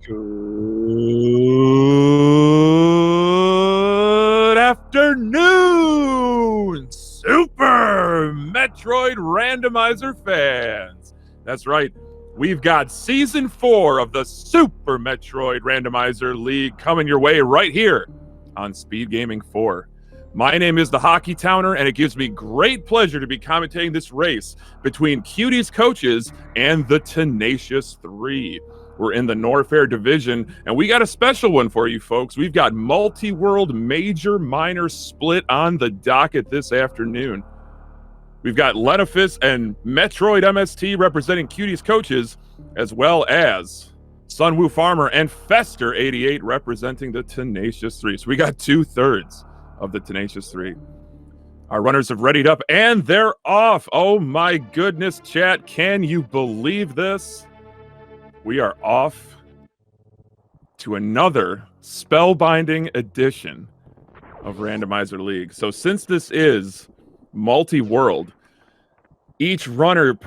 Good afternoon, Super Metroid Randomizer fans. That's right. We've got Season 4 of the Super Metroid Randomizer League coming your way right here on Speed Gaming 4. My name is the Hockey Towner, and it gives me great pleasure to be commentating this race between Cutie's Coaches and the Tenacious 3. We're in the Norfair division, and we got a special one for you folks. We've got multi-world major-minor split on the docket this afternoon. We've got Tenacious and MetroidMst representing Cutie's Coaches, as well as Sunwoo Farmer and Fester88 representing the Tenacious 3. So we got 2/3 of the Tenacious 3. Our runners have readied up, and they're off. Oh my goodness, chat. Can you believe this? We are off to another spellbinding edition of Randomizer League. So since this is multi-world, each runner's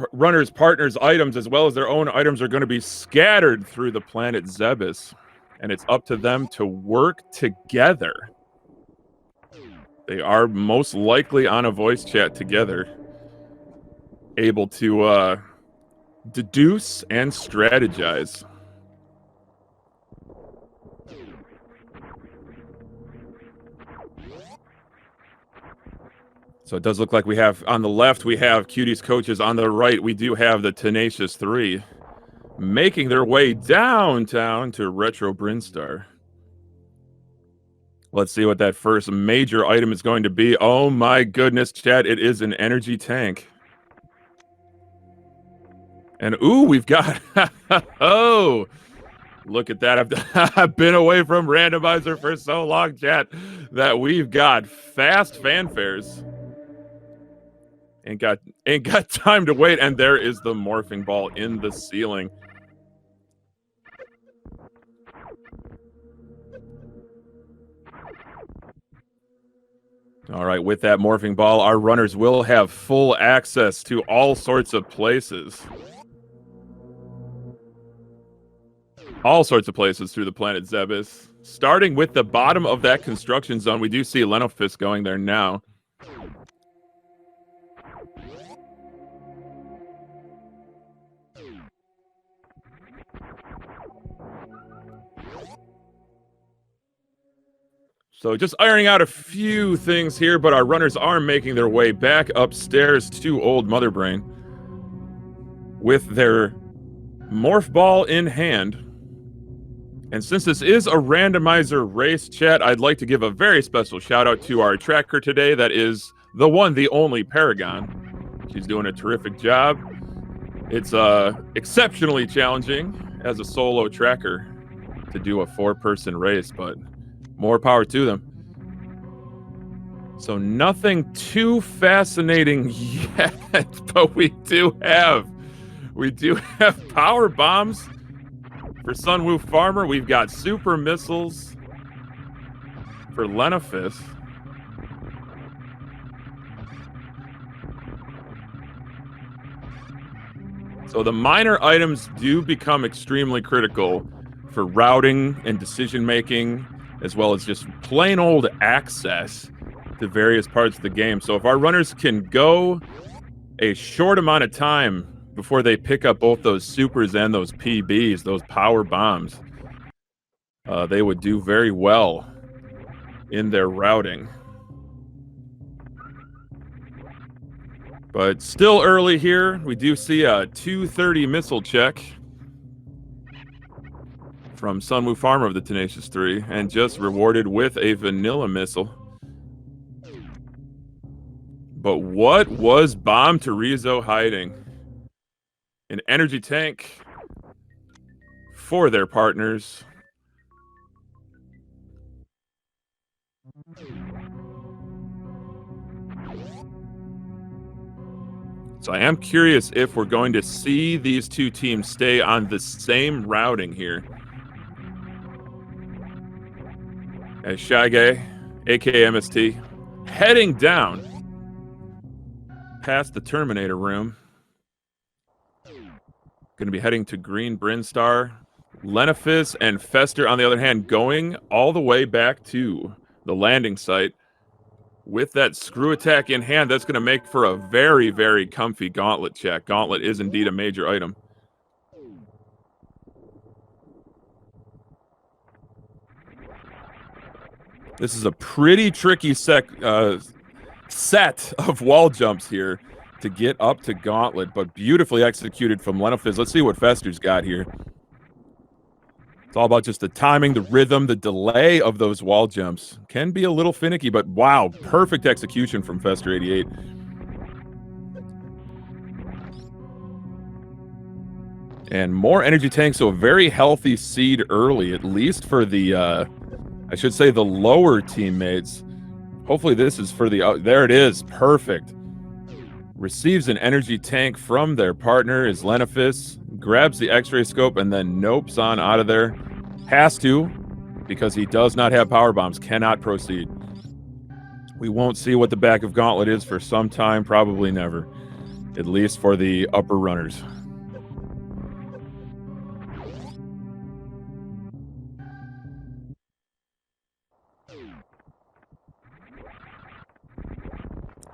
partner's items as well as their own items are going to be scattered through the planet Zebes, and it's up to them to work together. They are most likely on a voice chat together, able to deduce and strategize. So it does look like we have, on the left, we have Cutie's Coaches. On the right, we do have the Tenacious 3 making their way downtown to Retro Brinstar. Let's see what that first major item is going to be. Oh my goodness, chat, it is an energy tank. And ooh, we've got, oh, look at that. I've been away from Randomizer for so long, chat, that we've got fast fanfares. Ain't got time to wait, and there is the morphing ball in the ceiling. All right, with that morphing ball, our runners will have full access to all sorts of places. All sorts of places through the planet Zebes. Starting with the bottom of that construction zone, we do see Tenacious going there now. So just ironing out a few things here, but our runners are making their way back upstairs to Old Mother Brain with their morph ball in hand. And since this is a randomizer race, chat, I'd like to give a very special shout out to our tracker today. That is the one, the only Paragon. She's doing a terrific job. It's exceptionally challenging as a solo tracker to do a 4-person race, but more power to them. So nothing too fascinating yet, but we do have power bombs for Sunwoo Farmer. We've got super missiles for Tenacious. So the minor items do become extremely critical for routing and decision making, as well as just plain old access to various parts of the game. So if our runners can go a short amount of time before they pick up both those supers and those PBs, those power bombs, they would do very well in their routing. But still early here. We do see a 230 missile check from Sunwoo Farmer of the Tenacious 3, and just rewarded with a vanilla missile. But what was Bomb Terizo hiding? An energy tank for their partners. So I am curious if we're going to see these two teams stay on the same routing here. As Shage, aka MST, heading down past the Terminator room. Going to be heading to Green Brinstar, Lenifis and Fester, on the other hand, going all the way back to the landing site with that screw attack in hand. That's going to make for a very, very comfy gauntlet check. Gauntlet is indeed a major item. This is a pretty tricky set of wall jumps here to get up to Gauntlet, but beautifully executed from Lenofizz. Let's see what Fester's got here. It's all about just the timing, the rhythm, the delay of those wall jumps. Can be a little finicky, but wow, perfect execution from Fester88. And more energy tanks, so a very healthy seed early, at least for the, I should say, the lower teammates. Hopefully this is for the... there it is. Perfect. Receives an energy tank from their partner is Lenifis. Grabs the X-ray scope and then nopes on out of there. Has to, because he does not have power bombs. Cannot proceed. We won't see what the back of Gauntlet is for some time. Probably never. At least for the upper runners.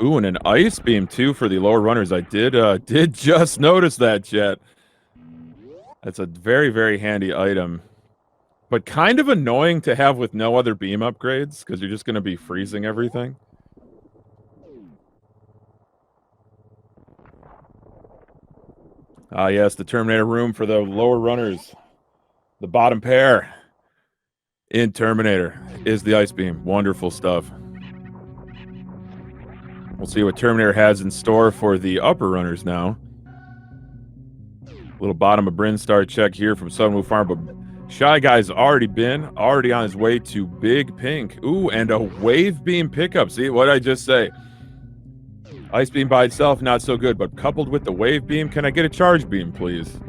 Ooh, and an ice beam too for the lower runners. I did just notice that, Jet. That's a very, very handy item. But kind of annoying to have with no other beam upgrades, because you're just going to be freezing everything. Ah, yes, the Terminator room for the lower runners. The bottom pair in Terminator is the ice beam. Wonderful stuff. We'll see what Terminator has in store for the upper runners now. Little bottom of Brinstar check here from Sunwoo Farm, but Shy Guy's already on his way to Big Pink. Ooh, and a wave beam pickup. See what I just say? Ice beam by itself, not so good, but coupled with the wave beam, can I get a charge beam, please?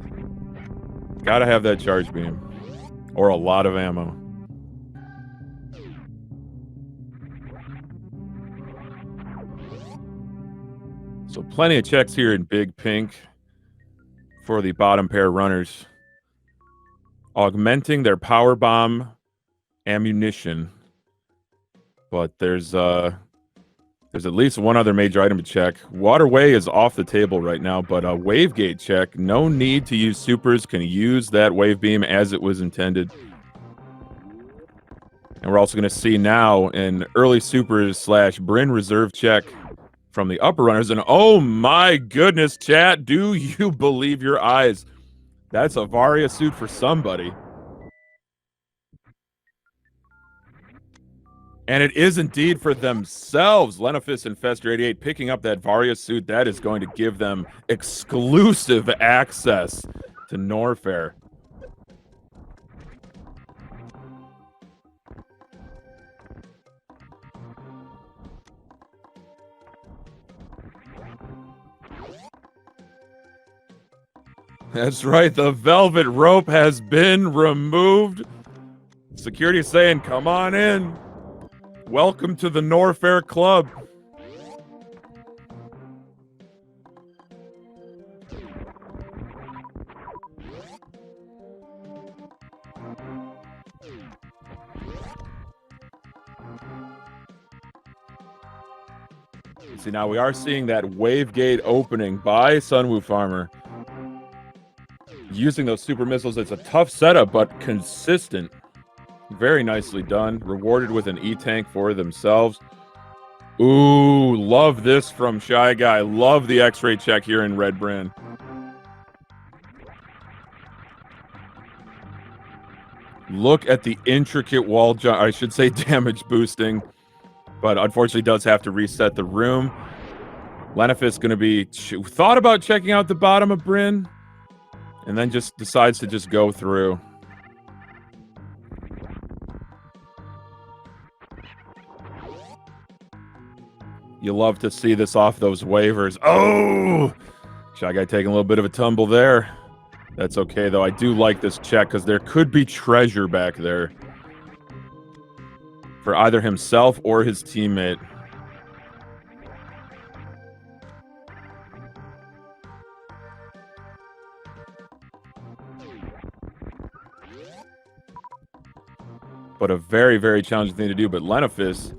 Gotta have that charge beam. Or a lot of ammo. So plenty of checks here in Big Pink for the bottom pair runners. Augmenting their power bomb ammunition. But there's at least one other major item to check. Waterway is off the table right now, but a wave gate check. No need to use supers. Can use that wave beam as it was intended. And we're also going to see now an early supers / Bryn reserve check from the upper runners. And oh my goodness, chat, do you believe your eyes? That's a Varia suit for somebody. And it is indeed for themselves. Lenifis and Fester88 picking up that Varia suit. That is going to give them exclusive access to Norfair. That's right, the velvet rope has been removed. Security is saying, come on in. Welcome to the Norfair Club. See, now we are seeing that wave gate opening by Sunwoo Farmer. Using those super missiles, it's a tough setup, but consistent. Very nicely done. Rewarded with an E-tank for themselves. Ooh, love this from Shy Guy. Love the X-ray check here in Red Brand. Look at the intricate wall jump. I should say damage boosting. But unfortunately does have to reset the room. Lenifis going to be... thought about checking out the bottom of Bryn. And then just decides to just go through. You love to see this off those waivers. Oh! Shy Guy taking a little bit of a tumble there. That's okay, though. I do like this check, because there could be treasure back there. For either himself or his teammate. but a very, very challenging thing to do. But Lenofist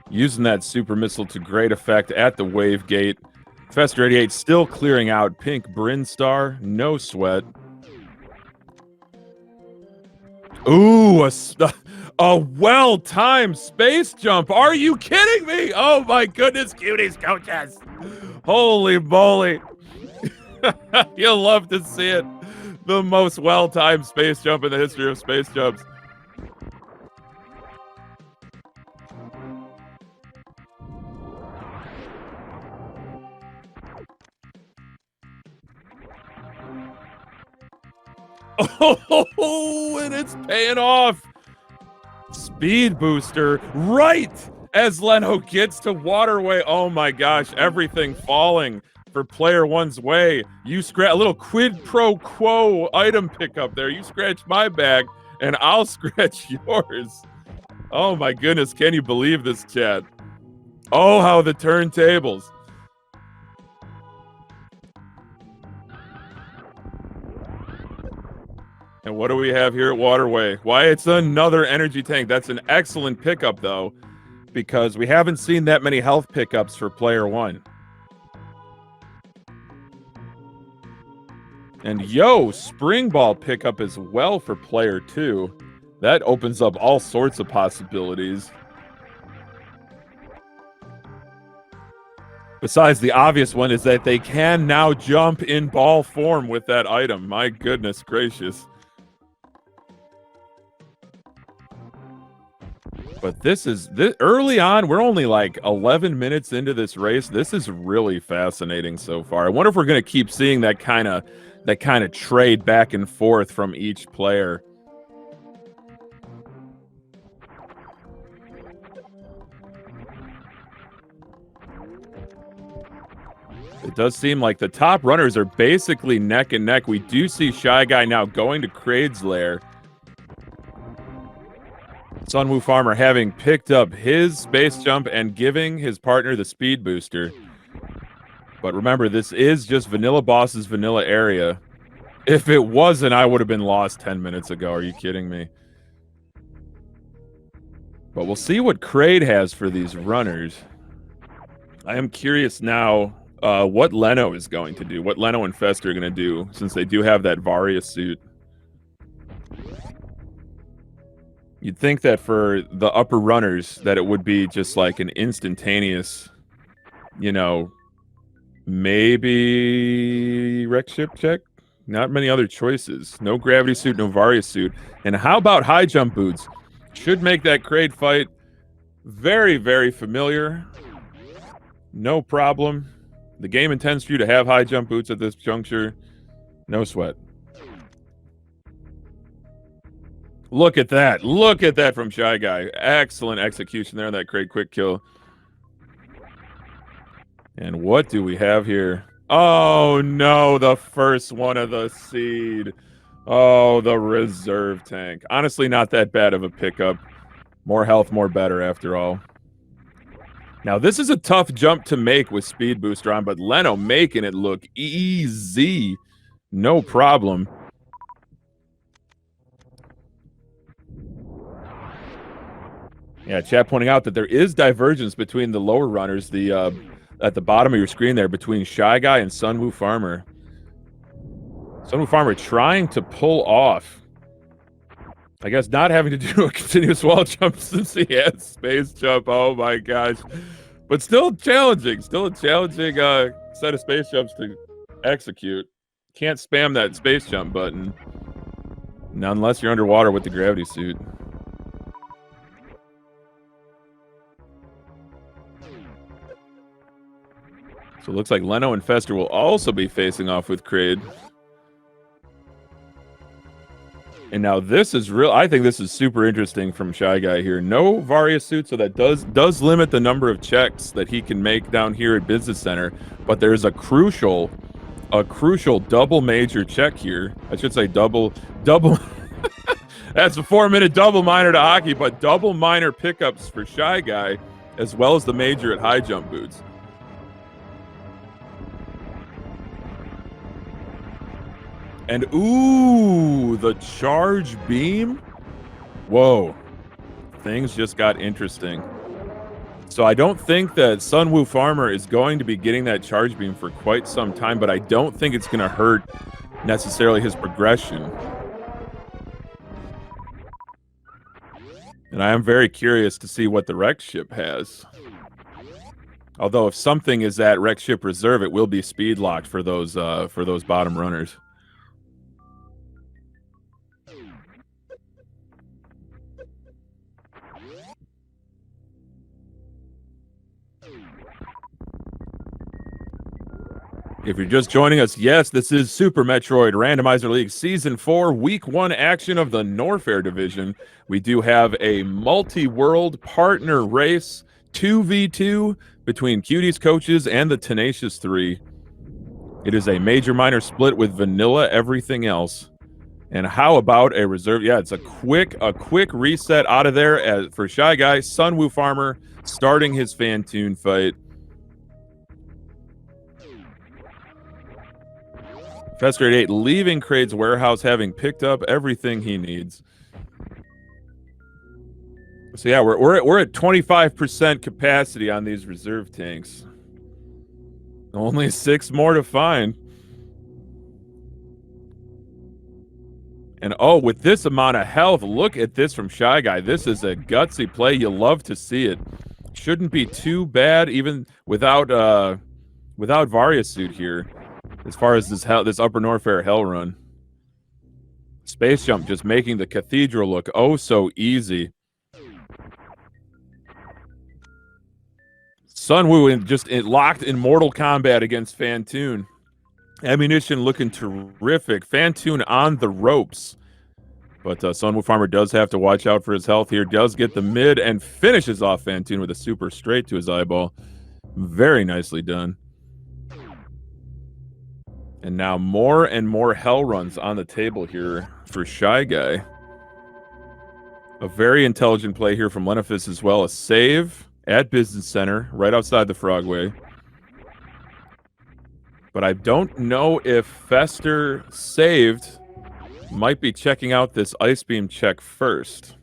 using that super missile to great effect at the wave gate. Fester 88 still clearing out. Pink Brinstar, no sweat. Ooh, a well-timed space jump. Are you kidding me? Oh my goodness, cuties, coaches. Holy moly. You'll love to see it. The most well-timed space jump in the history of space jumps. Oh, and it's paying off. Speed booster right as Leno gets to waterway. Oh my gosh, everything falling for player one's way. You scratch a little quid pro quo item pickup there. You scratch my bag and I'll scratch yours. Oh my goodness, can you believe this, chat? Oh, how the turntables. And what do we have here at Waterway? Why, it's another energy tank. That's an excellent pickup, though, because we haven't seen that many health pickups for player one. And yo, spring ball pickup as well for player two. That opens up all sorts of possibilities. Besides, the obvious one is that they can now jump in ball form with that item. My goodness gracious. But this early on, we're only like 11 minutes into this race. This is really fascinating so far. I wonder if we're going to keep seeing that kind of trade back and forth from each player. It does seem like the top runners are basically neck and neck. We do see Shy Guy now going to Kraid's lair. Sunwoo Farmer having picked up his space jump and giving his partner the speed booster. But remember, this is just Vanilla Boss's vanilla area. If it wasn't, I would have been lost 10 minutes ago. Are you kidding me? But we'll see what Kraid has for these runners. I am curious now what Leno is going to do, what Leno and Fester are going to do, since they do have that Varia suit. You'd think that for the upper runners that it would be just like an instantaneous, you know, maybe wreck ship check? Not many other choices. No gravity suit, no Varia suit. And how about high jump boots? Should make that Kraid fight very, very familiar. No problem. The game intends for you to have high jump boots at this juncture. No sweat. Look at that. Look at that from Shy Guy. Excellent execution there on that Kraid quick kill. And what do we have here? Oh, no. The first one of the seed. Oh, the reserve tank. Honestly, not that bad of a pickup. More health, more better after all. Now, this is a tough jump to make with speed booster on, but Leno making it look easy. No problem. Yeah, chat pointing out that there is divergence between the lower runners, at the bottom of your screen there, between Shy Guy and Sunwoo Farmer. Sunwoo Farmer trying to pull off, I guess, not having to do a continuous wall jump since he had space jump. Oh my gosh. But still challenging. Still a challenging set of space jumps to execute. Can't spam that space jump button. Not unless you're underwater with the gravity suit. So it looks like Leno and Fester will also be facing off with Kraid. And now this is real. I think this is super interesting from Shy Guy here. No Varia suit, so that does limit the number of checks that he can make down here at Business Center. But there's a crucial double major check here. I should say double. That's a 4-minute double minor to hockey, but double minor pickups for Shy Guy, as well as the major at high jump boots. And ooh, the charge beam. Whoa. things just got interesting. So I don't think that Sunwoo Farmer is going to be getting that charge beam for quite some time, but I don't think it's going to hurt necessarily his progression. And I am very curious to see what the wreck ship has. Although if something is at wreck ship reserve, it will be speed locked for those bottom runners. If you're just joining us, yes, this is Super Metroid Randomizer League Season 4, Week 1 action of the Norfair Division. We do have a multi-world partner race, 2v2, between Cuties Coaches and the Tenacious 3. It is a major-minor split with vanilla everything else. And how about a reserve? Yeah, it's a quick reset out of there for Shy Guy. Sunwoo Farmer starting his Fantoon fight. Fester at 8 leaving Kraid's warehouse having picked up everything he needs. So yeah, we're at 25% capacity on these reserve tanks. Only 6 more to find. And oh, with this amount of health, look at this from Shy Guy. This is a gutsy play. You love to see it. Shouldn't be too bad even without Varia suit here. As far as this Upper Norfair hell run. Space jump just making the cathedral look oh so easy. Sunwoo just locked in mortal combat against Fantoon. Ammunition looking terrific. Fantoon on the ropes. But Sunwoo Farmer does have to watch out for his health here. Does get the mid and finishes off Fantoon with a super straight to his eyeball. Very nicely done. And now more and more hell runs on the table here for Shy Guy. A very intelligent play here from Lenifus as well. A save at Business Center, right outside the Frogway. But I don't know if Fester saved. Might be checking out this Ice Beam check first.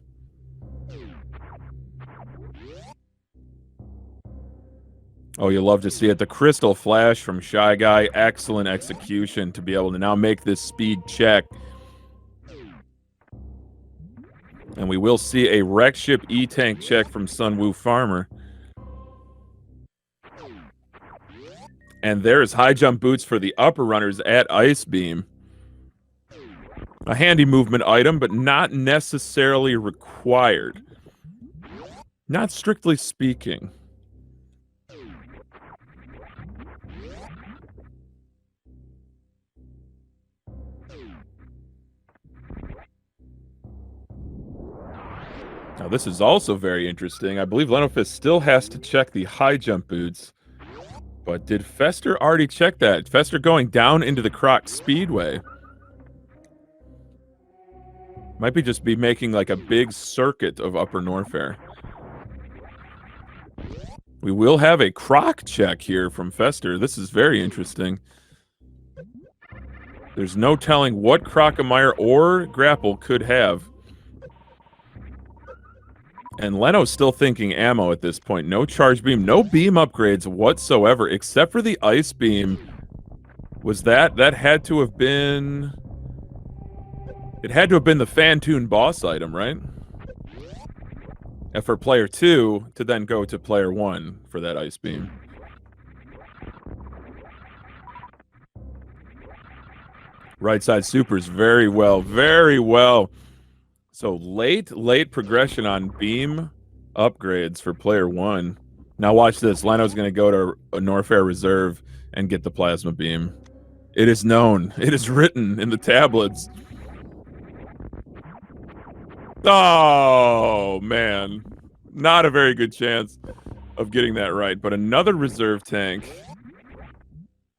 Oh, you love to see it. The Crystal Flash from Shy Guy. Excellent execution to be able to now make this speed check. And we will see a wreck ship E-Tank check from Sunwoo Farmer. And there's high jump boots for the upper runners at Ice Beam. A handy movement item, but not necessarily required. Not strictly speaking. Now, this is also very interesting. I believe Lenofist still has to check the high jump boots. But did Fester already check that? Fester going down into the Croc Speedway. Might be just making like a big circuit of Upper Norfair. We will have a Croc check here from Fester. This is very interesting. There's no telling what Crocomire or Grapple could have. And Leno's still thinking ammo at this point. No charge beam, no beam upgrades whatsoever, except for the ice beam. Was that had to have been... It had to have been the Fantoon boss item, right? And for player 2 to then go to player 1 for that ice beam. Right side supers very well, very well. So late progression on beam upgrades for player 1. Now watch this. Leno's going to go to a Norfair Reserve and get the plasma beam. It is known. It is written in the tablets. Oh, man. Not a very good chance of getting that right. But another reserve tank.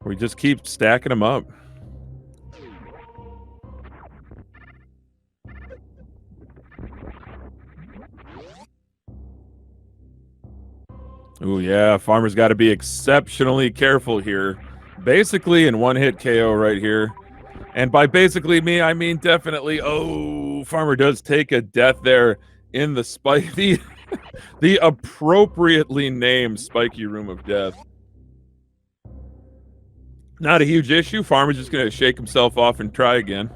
We just keep stacking them up. Ooh, yeah, Farmer's got to be exceptionally careful here. Basically in one-hit KO right here. And by basically me, I mean definitely, oh, Farmer does take a death there in the the appropriately named spiky room of death. Not a huge issue. Farmer's just going to shake himself off and try again.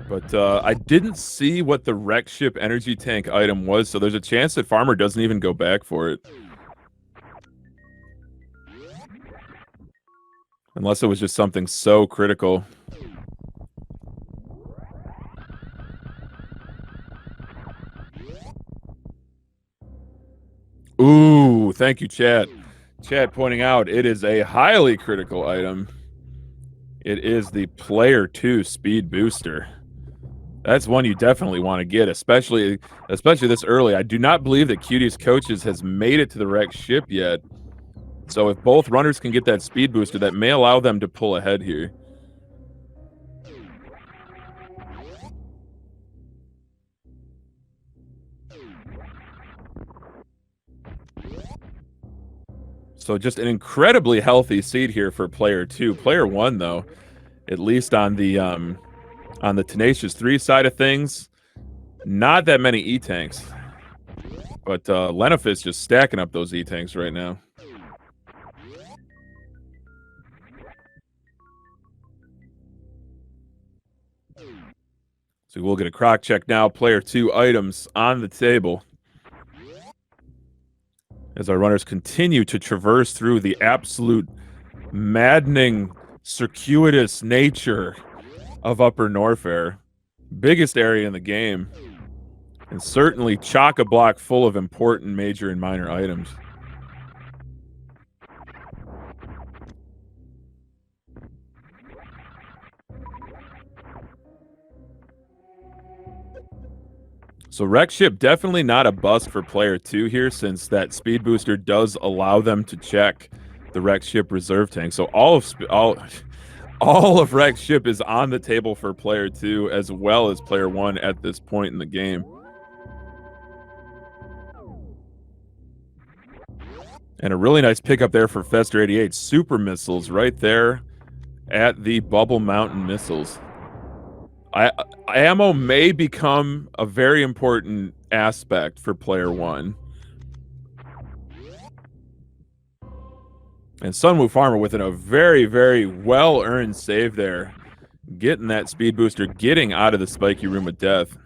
But I didn't see what the wreck ship energy tank item was, so there's a chance that Farmer doesn't even go back for it. Unless it was just something so critical. Ooh, thank you, chat. Chat pointing out it is a highly critical item. It is the Player 2 Speed Booster. That's one you definitely want to get, especially this early. I do not believe that Cutie's Coaches has made it to the wrecked ship yet. So if both runners can get that speed booster, that may allow them to pull ahead here. So just an incredibly healthy seed here for Player 2. Player 1, though, at least on the Tenacious 3 side of things, not that many E-Tanks. But Lenofis just stacking up those E-Tanks right now. So we'll get a croc check now. Player 2 items on the table. As our runners continue to traverse through the absolute maddening, circuitous nature of Upper Norfair. Biggest area in the game. And certainly chock-a-block full of important major and minor items. So wreck ship definitely not a bust for Player 2 here, since that speed booster does allow them to check the wreck ship reserve tank. So all of wreck ship is on the table for Player 2 as well as Player 1 at this point in the game. And a really nice pickup there for Fester 88. Super missiles right there at the Bubble Mountain missiles. Ammo may become a very important aspect for Player 1. And Sunwoo Farmer with a very, very well-earned save there. Getting that speed booster, getting out of the spiky room of death.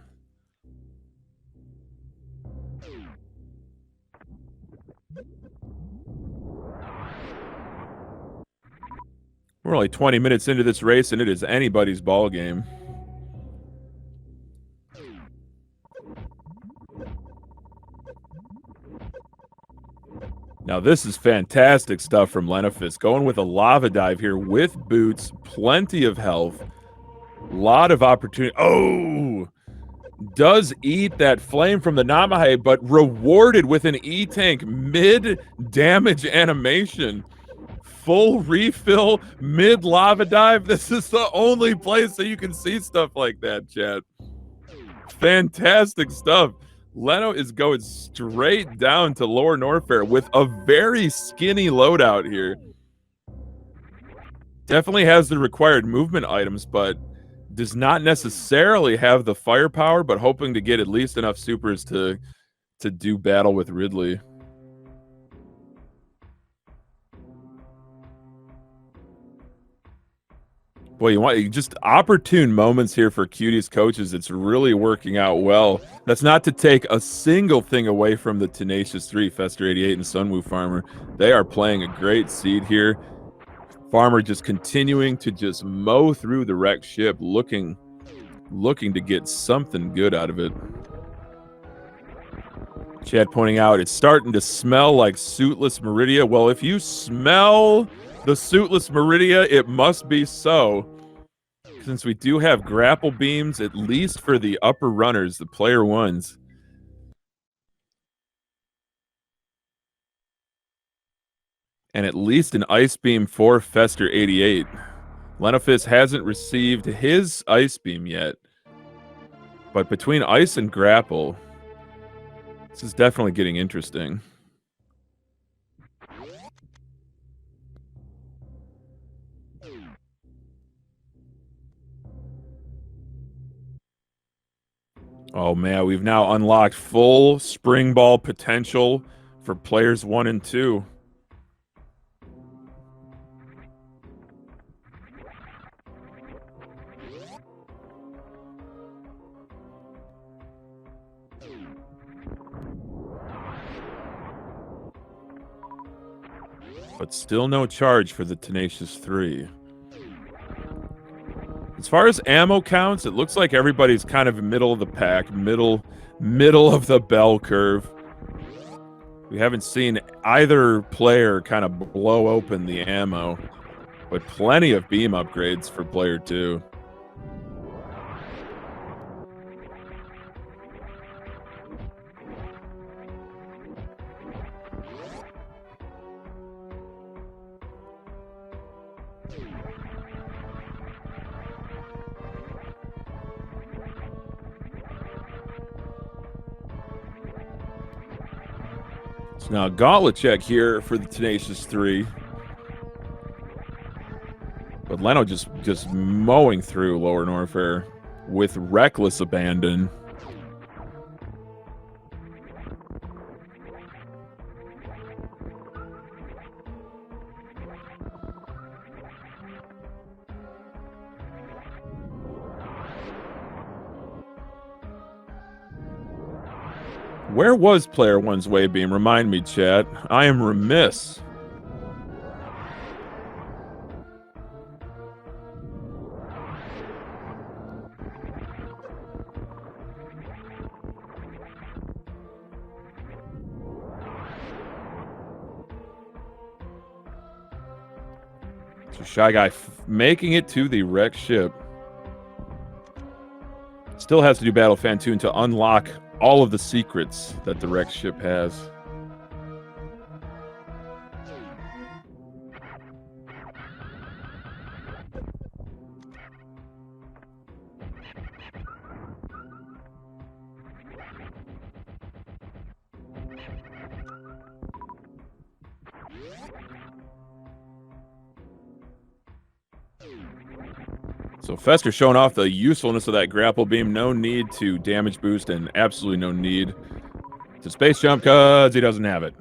We're only 20 minutes into this race, and it is anybody's ball game. Now, this is fantastic stuff from Lenofis. Going with a lava dive here with boots, plenty of health, lot of opportunity. Oh! Does eat that flame from the Namahe, but rewarded with an E-Tank mid-damage animation. Full refill, mid-lava dive. This is the only place that you can see stuff like that, chat. Fantastic stuff. Leno is going straight down to Lower Norfair with a very skinny loadout here. Definitely has the required movement items, but does not necessarily have the firepower, but hoping to get at least enough supers to do battle with Ridley. Boy, you want just opportune moments here for Cutie's Coaches. It's really working out well. That's not to take a single thing away from the Tenacious 3, Fester 88 and Sunwoo Farmer. They are playing a great seed here. Farmer just continuing to just mow through the wrecked ship, looking to get something good out of it. Chad pointing out it's starting to smell like Suitless Meridia. Well, if you smell the Suitless Meridia, it must be so. Since we do have grapple beams, at least for the upper runners, the Player 1s. And at least an ice beam for Fester 88. Lenofis hasn't received his ice beam yet. But between ice and grapple, this is definitely getting interesting. Oh man, we've now unlocked full spring ball potential for players 1 and 2. But still no charge for the Tenacious 3. As far as ammo counts, it looks like everybody's kind of middle of the pack, middle of the bell curve. We haven't seen either player kind of blow open the ammo, but plenty of beam upgrades for player 2. So now gauntlet check here for the Tenacious 3. But Leno just mowing through Lower Norfair with reckless abandon. Where was player 1's wave beam? Remind me, chat. I am remiss. So Shy Guy making it to the wrecked ship. Still has to do Battle Fantoon to unlock all of the secrets that the wrecked ship has. So Fester showing off the usefulness of that grapple beam. No need to damage boost and absolutely no need to space jump because he doesn't have it.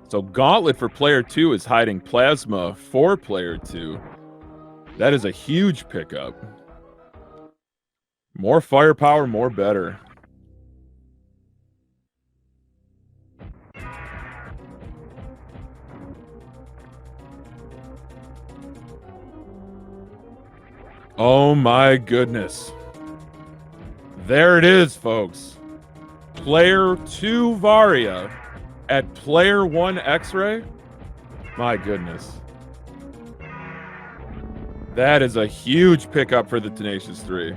So Gauntlet for player 2 is hiding Plasma for player 2. That is a huge pickup. More firepower, more better. Oh my goodness. There it is, folks. Player 2 Varia at player 1 X-Ray? My goodness. That is a huge pickup for the Tenacious 3.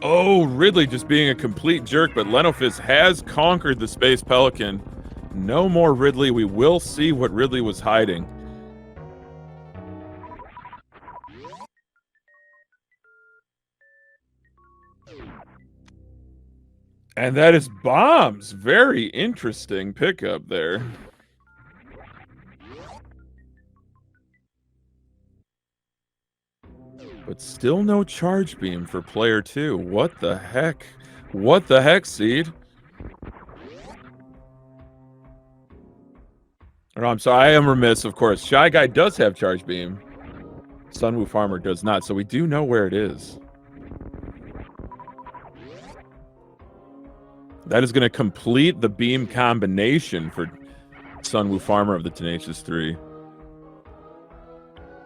Oh, Ridley just being a complete jerk, but Lenofist has conquered the Space Pelican. No more Ridley. We will see what Ridley was hiding. And that is bombs. Very interesting pickup there. But still no charge beam for player 2. What the heck? What the heck, Seed? Oh, I'm sorry, I am remiss, of course. Shy Guy does have charge beam. Sunwoo Farmer does not, so we do know where it is. That is going to complete the beam combination for Sunwoo Farmer of the Tenacious 3.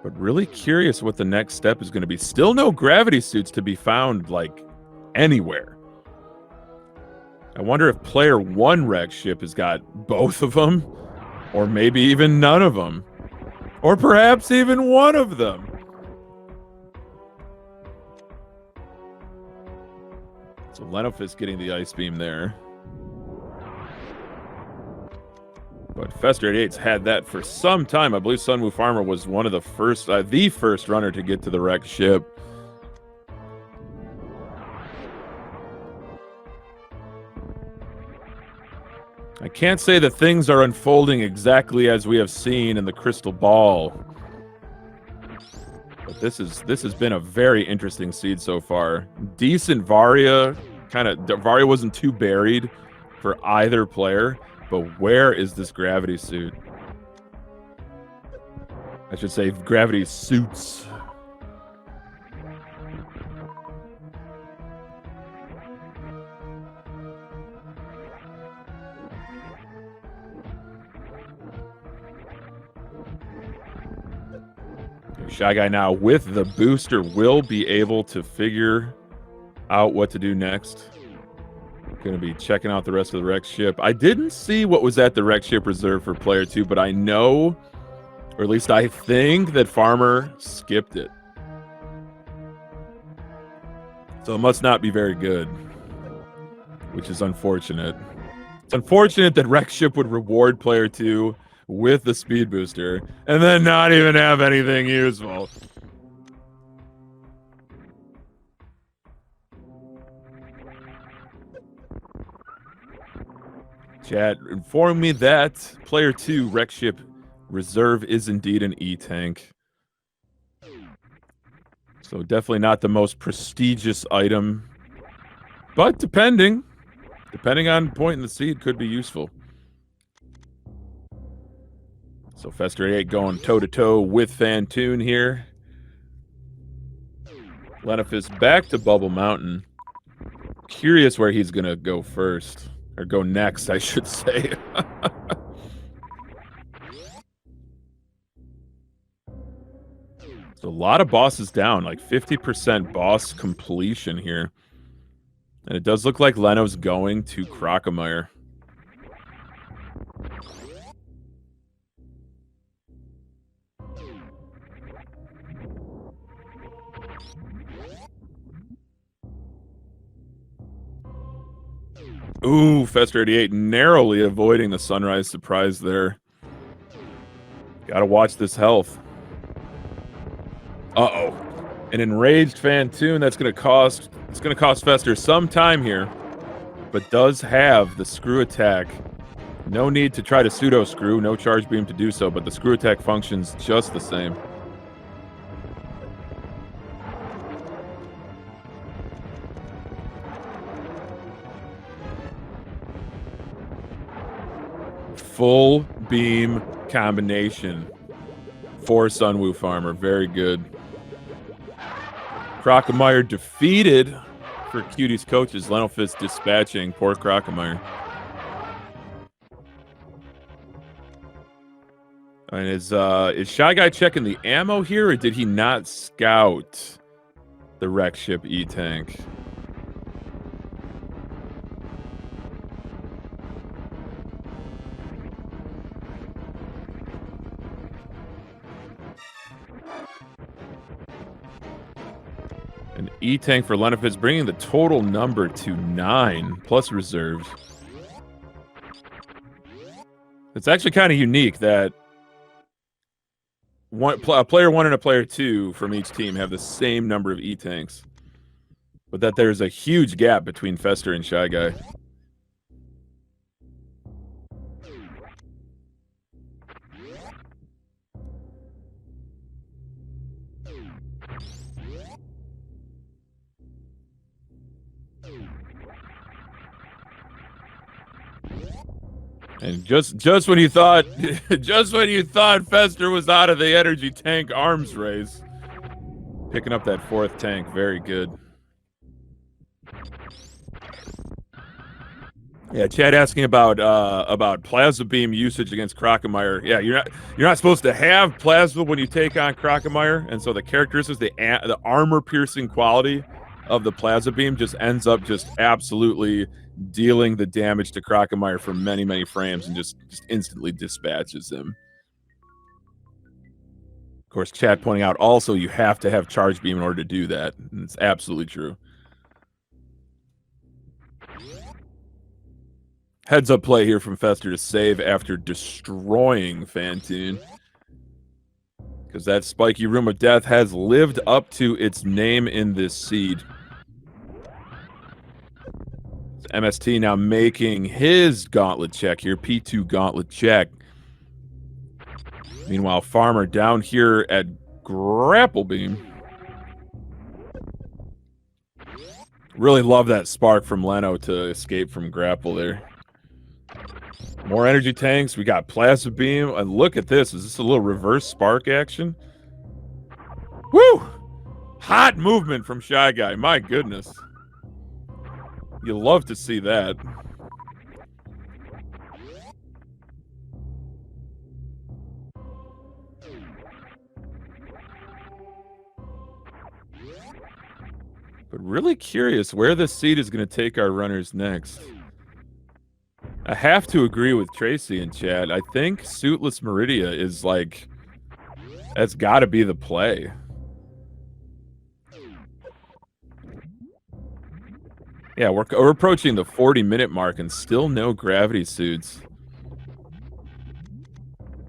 But really curious what the next step is going to be. Still no gravity suits to be found, like, anywhere. I wonder if player 1 wreck ship has got both of them. Or maybe even none of them. Or perhaps even one of them. So Lenofist getting the ice beam there. But Fester88's had that for some time. I believe Sunwoo Farmer was one of the first runner to get to the wrecked ship. I can't say that things are unfolding exactly as we have seen in the crystal ball. But this has been a very interesting seed so far. Decent Varia. Varia wasn't too buried for either player, but where is this gravity suit? I should say gravity suits. Shy Guy now with the booster will be able to figure out what to do next. Going to be checking out the rest of the wrecked ship. I didn't see what was at the wrecked ship reserve for player 2, but I know, or at least I think, that Farmer skipped it. So it must not be very good, which is unfortunate. It's unfortunate that wrecked ship would reward player 2 with the speed booster and then not even have anything useful. Chat informed me that player 2 wreck ship reserve is indeed an E-tank. So definitely not the most prestigious item, but depending on point in the seed, could be useful. So Fester88 going toe-to-toe with Fantoon here. Lenifus back to Bubble Mountain. Curious where he's going to go first. Or go next, I should say. So a lot of bosses down, like 50% boss completion here. And it does look like Leno's going to Crocomire. Ooh, Fester88 narrowly avoiding the sunrise surprise there. Gotta watch this health. Uh-oh. An enraged Fantoon that's gonna cost Fester some time here, but does have the screw attack. No need to try to pseudo screw, no charge beam to do so, but the screw attack functions just the same. Full beam combination for Sunwoo Farmer. Very good. Crocomire defeated for Cutie's coaches. Lenofist dispatching poor Crocomire. And is Shy Guy checking the ammo here, or did he not scout the wreck ship E-tank? An E-tank for Lenifits, bringing the total number to 9, plus reserves. It's actually kind of unique that a player 1 and a player 2 from each team have the same number of E-tanks, but that there's a huge gap between Fester and Shy Guy. And just when you thought Fester was out of the energy tank arms race, picking up that 4th tank, very good. Yeah, Chad asking about plasma beam usage against Crocomire. Yeah, you're not supposed to have plasma when you take on Crocomire, and so the characteristics, the armor piercing quality of the plasma beam just ends up just absolutely dealing the damage to Crocomire for many, many frames and just instantly dispatches him. Of course, Chad pointing out also you have to have charge beam in order to do that. And it's absolutely true. Heads up play here from Fester to save after destroying Fantoon. Because that spiky room of death has lived up to its name in this seed. MST now making his gauntlet check here. P2 gauntlet check. Meanwhile, Farmer down here at Grapple Beam. Really love that spark from Leno to escape from Grapple there. More energy tanks. We got Plasma Beam. And look at this. Is this a little reverse spark action? Woo! Hot movement from Shy Guy. My goodness. You love to see that. But really curious where this seed is going to take our runners next. I have to agree with Tracy in chat. I think Suitless Meridia is like... That's got to be the play. Yeah, we're approaching the 40-minute mark and still no gravity suits.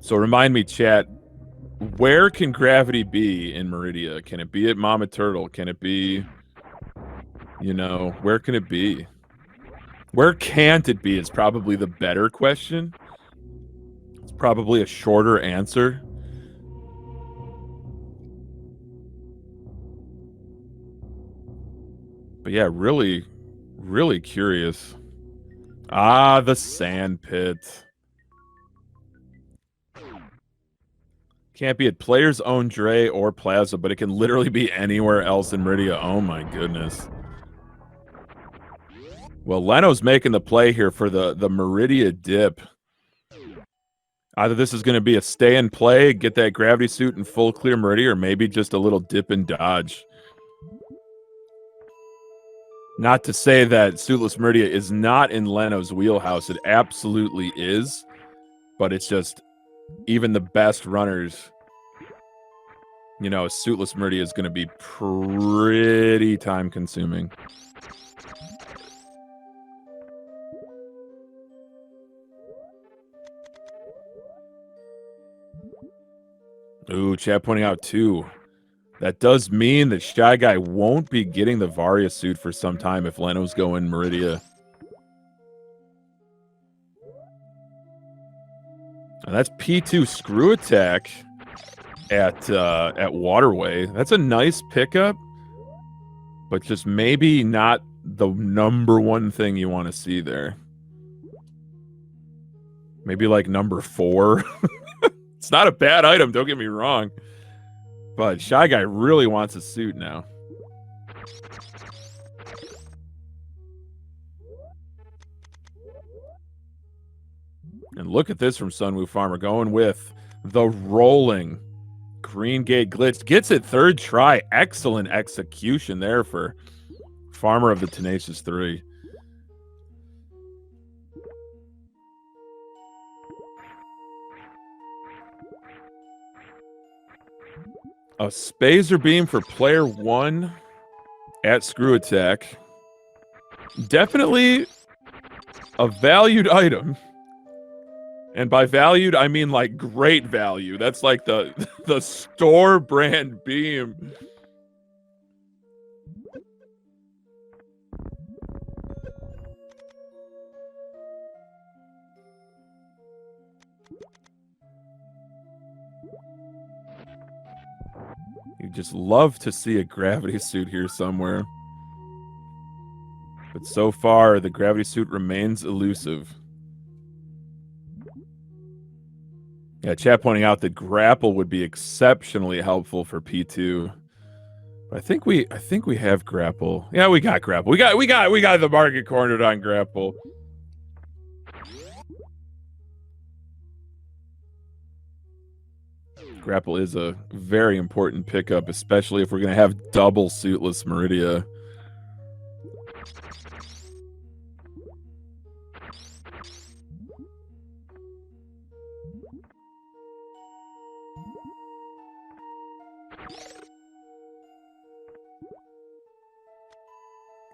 So remind me, chat, where can gravity be in Meridia? Can it be at Mama Turtle? Can it be... You know, where can it be? Where can't it be is probably the better question. It's probably a shorter answer. But yeah, really, really curious. Ah, the sand pit. Can't be at Player's Own Dre or Plaza, but it can literally be anywhere else in Meridia. Oh my goodness. Well, Leno's making the play here for the Meridia dip. Either this is going to be a stay and play, get that gravity suit in full clear Meridia, or maybe just a little dip and dodge. Not to say that Suitless Meridia is not in Leno's wheelhouse. It absolutely is. But it's just, even the best runners, you know, Suitless Meridia is going to be pretty time-consuming. Ooh, chat pointing out too. That does mean that Shy Guy won't be getting the Varia suit for some time if Leno's going Meridia. And that's P2 Screw Attack at Waterway. That's a nice pickup, but just maybe not the number one thing you want to see there. Maybe like number 4. It's not a bad item, don't get me wrong. But Shy Guy really wants a suit now. And look at this from Sunwoo Farmer, going with the rolling Green Gate Glitch. Gets it third try. Excellent execution there for Farmer of the Tenacious 3. A Spazer Beam for player 1 at Screw Attack. Definitely a valued item. And by valued, I mean like great value. That's like the store brand beam. You just love to see a gravity suit here somewhere. But so far, the gravity suit remains elusive. Yeah, chat pointing out that grapple would be exceptionally helpful for P2. But I think we have grapple. Yeah, we got grapple. We got the market cornered on grapple. Grapple is a very important pickup, especially if we're going to have double suitless Meridia.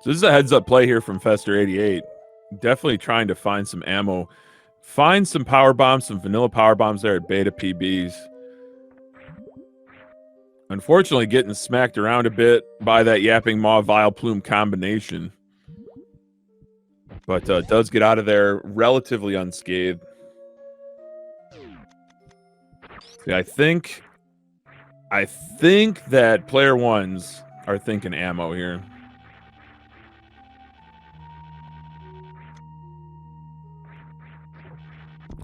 So this is a heads-up play here from Fester88. Definitely trying to find some ammo. Find some power bombs, some vanilla power bombs there at Beta PBs. Unfortunately, getting smacked around a bit by that Yapping Maw Vileplume combination. But does get out of there relatively unscathed. Yeah, I think that player ones are thinking ammo here.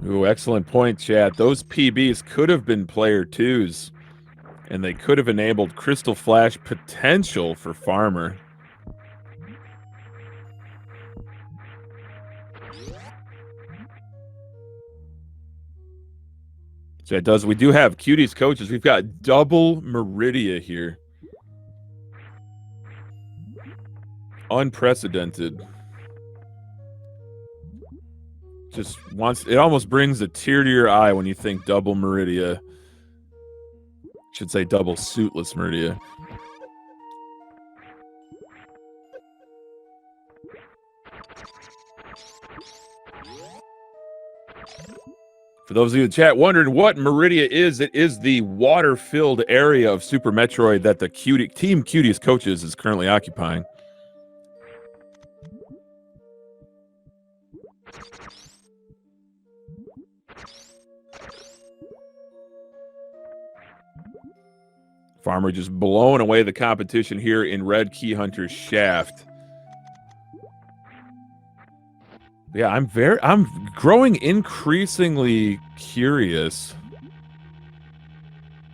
Ooh, excellent point, chat. Those PBs could have been player twos, and they could have enabled Crystal Flash potential for Farmer. So it does. We do have Cuties coaches. We've got double Meridia here. Unprecedented. Just wants, it almost brings a tear to your eye when you think double Meridia. Should say double suitless Meridia. For those of you in the chat wondering what Meridia is, it is the water-filled area of Super Metroid that the Team Cuties coaches is currently occupying. Farmer just blowing away the competition here in Red Key Hunter's shaft. Yeah, I'm growing increasingly curious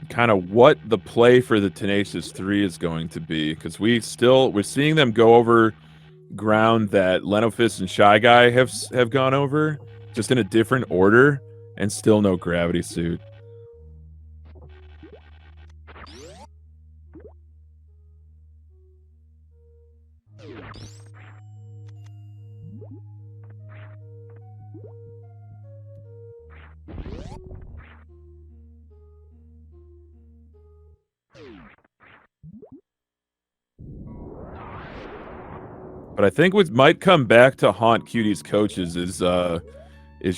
kind of what the play for the Tenacious 3 is going to be, because we're seeing them go over ground that Lenofist and Shy Guy have gone over, just in a different order, and still no gravity suit. But I think what might come back to haunt Cuties coaches is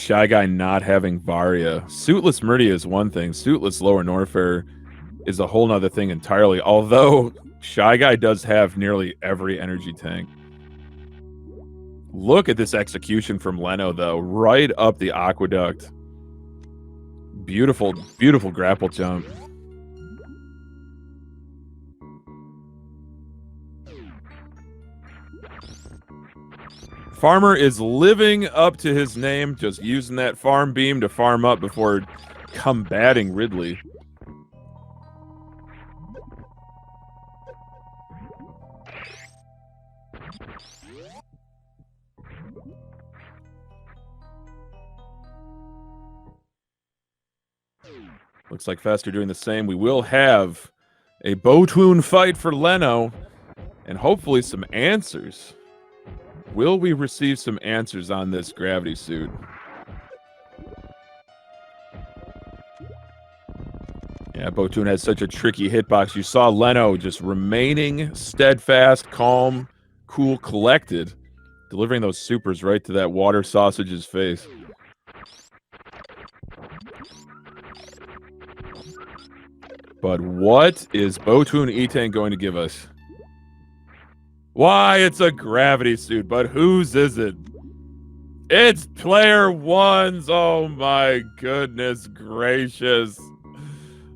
Shy Guy not having Varia. Suitless Meridia is one thing. Suitless Lower Norfair is a whole nother thing entirely. Although Shy Guy does have nearly every energy tank. Look at this execution from Leno, though. Right up the aqueduct. Beautiful, beautiful grapple jump. Farmer is living up to his name, just using that farm beam to farm up before combating Ridley. Looks like Faster doing the same. We will have a Botwoon fight for Leno, and hopefully some answers. Will we receive some answers on this gravity suit? Yeah, Botwoon has such a tricky hitbox. You saw Leno just remaining steadfast, calm, cool, collected, delivering those supers right to that water sausage's face. But what is Botwoon Etan going to give us? Why, it's a gravity suit, but whose is it? It's player one's. Oh my goodness gracious.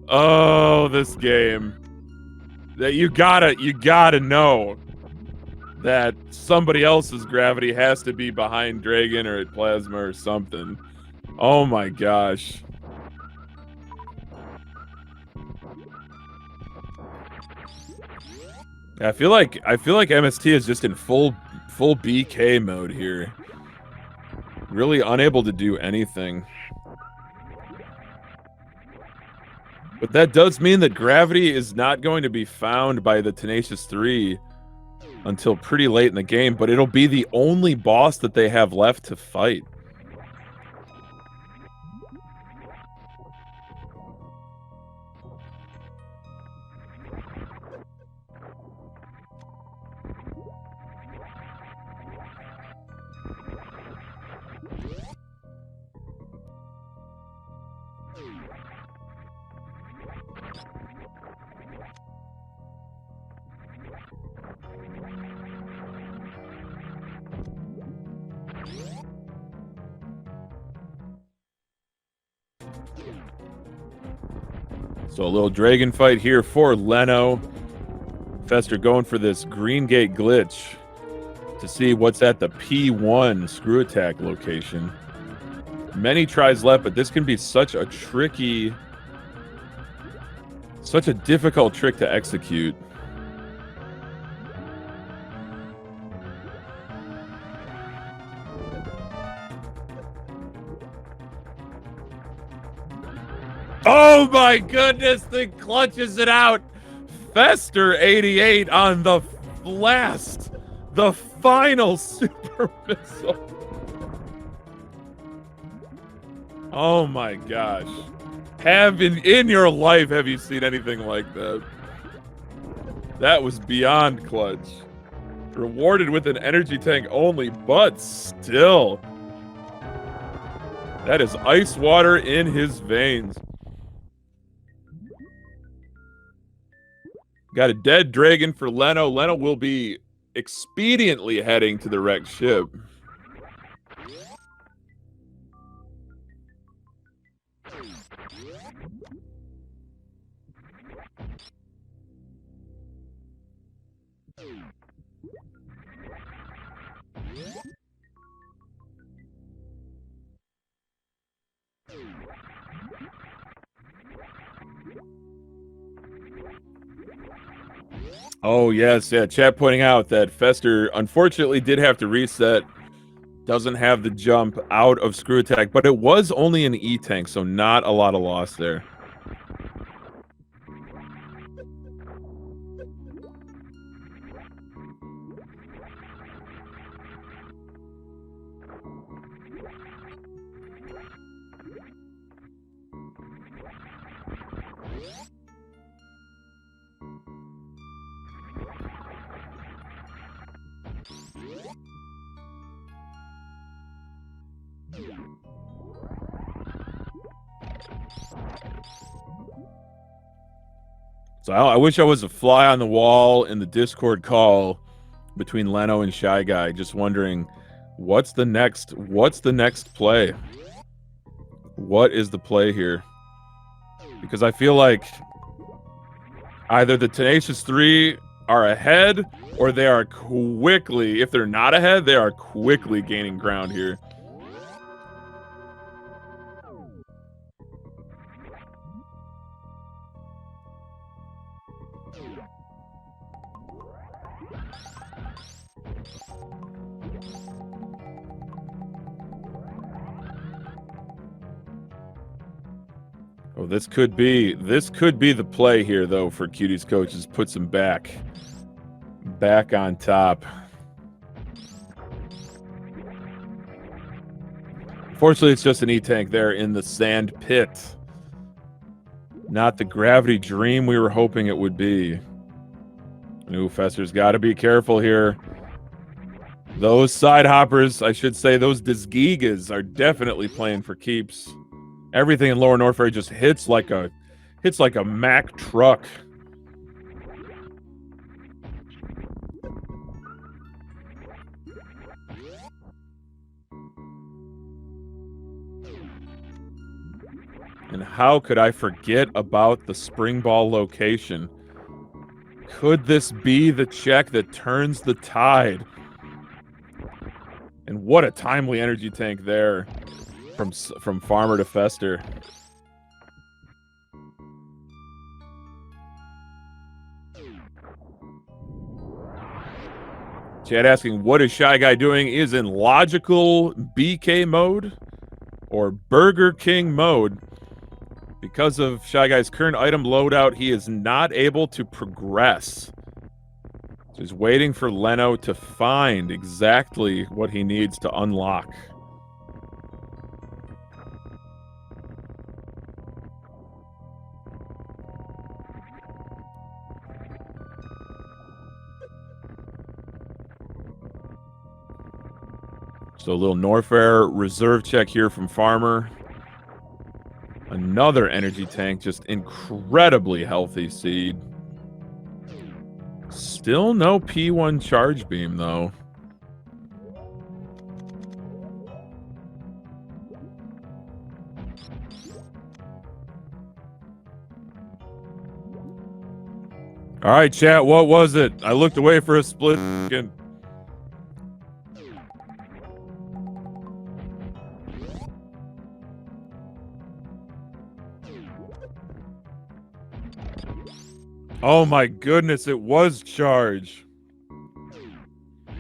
Oh, this game. That you gotta know that somebody else's gravity has to be behind Dragon or at Plasma or something. Oh my gosh. I feel like MST is just in full BK mode here. Really unable to do anything. But that does mean that gravity is not going to be found by the Tenacious 3 until pretty late in the game, but it'll be the only boss that they have left to fight. So a little dragon fight here for Leno. Fester going for this green gate glitch to see what's at the P1 screw attack location. Many tries left, but this can be such a tricky, such a difficult trick to execute. Oh my goodness, the clutches it out. Fester 88 on the last, the final super missile. Oh my gosh. In your life, have you seen anything like that? That was beyond clutch. Rewarded with an energy tank only, but still. That is ice water in his veins. Got a dead dragon for Leno. Leno will be expediently heading to the wrecked ship. Oh, yes. Yeah, chat pointing out that Fester unfortunately did have to reset. Doesn't have the jump out of screw attack, but it was only an E-tank, so not a lot of loss there. So I wish I was a fly on the wall in the Discord call between Leno and Shy Guy, just wondering what's the next play? What is the play here? Because I feel like either the Tenacious 3 are ahead or they are quickly, if they're not ahead, they are quickly gaining ground here. Oh, this could be the play here, though, for Cutie's coaches. Puts him back on top. Fortunately, it's just an E-tank there in the sand pit. Not the gravity dream we were hoping it would be. Ooh, Fester's got to be careful here. Those side hoppers, I should say, those Disgigas are definitely playing for keeps. Everything in Lower Norfair just hits like a Mack truck. And how could I forget about the spring ball location? Could this be the check that turns the tide? And what a timely energy tank there. From Farmer to Fester. Chad asking, what is Shy Guy doing? Is in logical BK mode or Burger King mode. Because of Shy Guy's current item loadout, he is not able to progress. So he's waiting for Leno to find exactly what he needs to unlock. So a little Norfair reserve check here from Farmer. Another energy tank, just incredibly healthy seed. Still no P1 charge beam, though. All right, chat, what was it? I looked away for a split second. Oh my goodness, it was charge.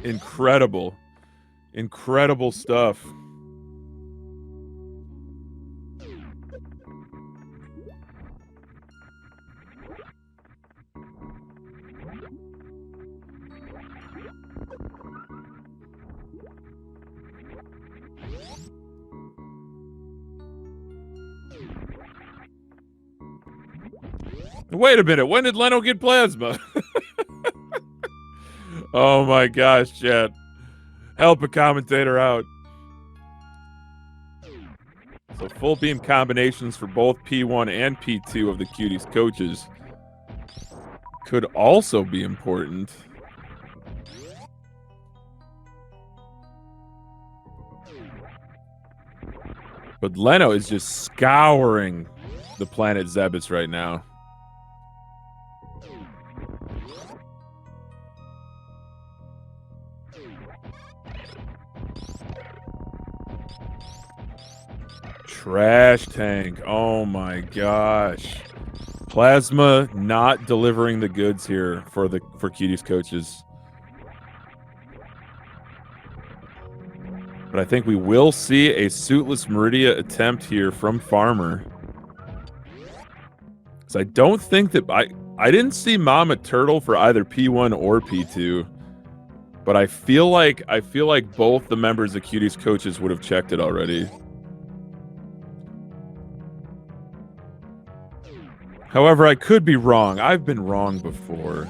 Incredible. Incredible stuff. Wait a minute, when did Leno get plasma? Oh my gosh, chat. Help a commentator out. So full beam combinations for both P1 and P2 of the Cuties coaches could also be important. But Leno is just scouring the planet Zebus right now. Trash tank. Oh my gosh. Plasma not delivering the goods here for Cuties coaches. But I think we will see a suitless Meridia attempt here from Farmer. So I don't think that I didn't see Mama Turtle for either P1 or P2. But I feel like both the members of Cuties coaches would have checked it already. However, I could be wrong. I've been wrong before.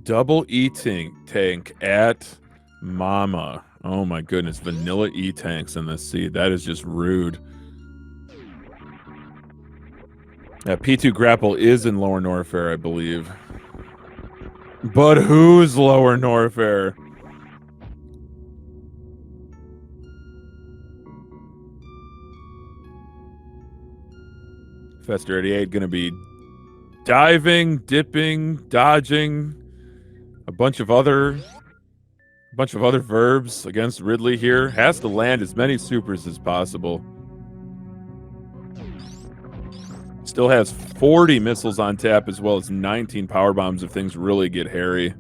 Double E-Tank at Mama. Oh my goodness. Vanilla E-Tanks in this seed. That is just rude. P2 Grapple is in Lower Norfair, I believe. But who's Lower Norfair? Fester 88 going to be diving, dipping, dodging, a bunch of other verbs against Ridley here. Has to land as many supers as possible. Still has 40 missiles on tap as well as 19 power bombs if things really get hairy.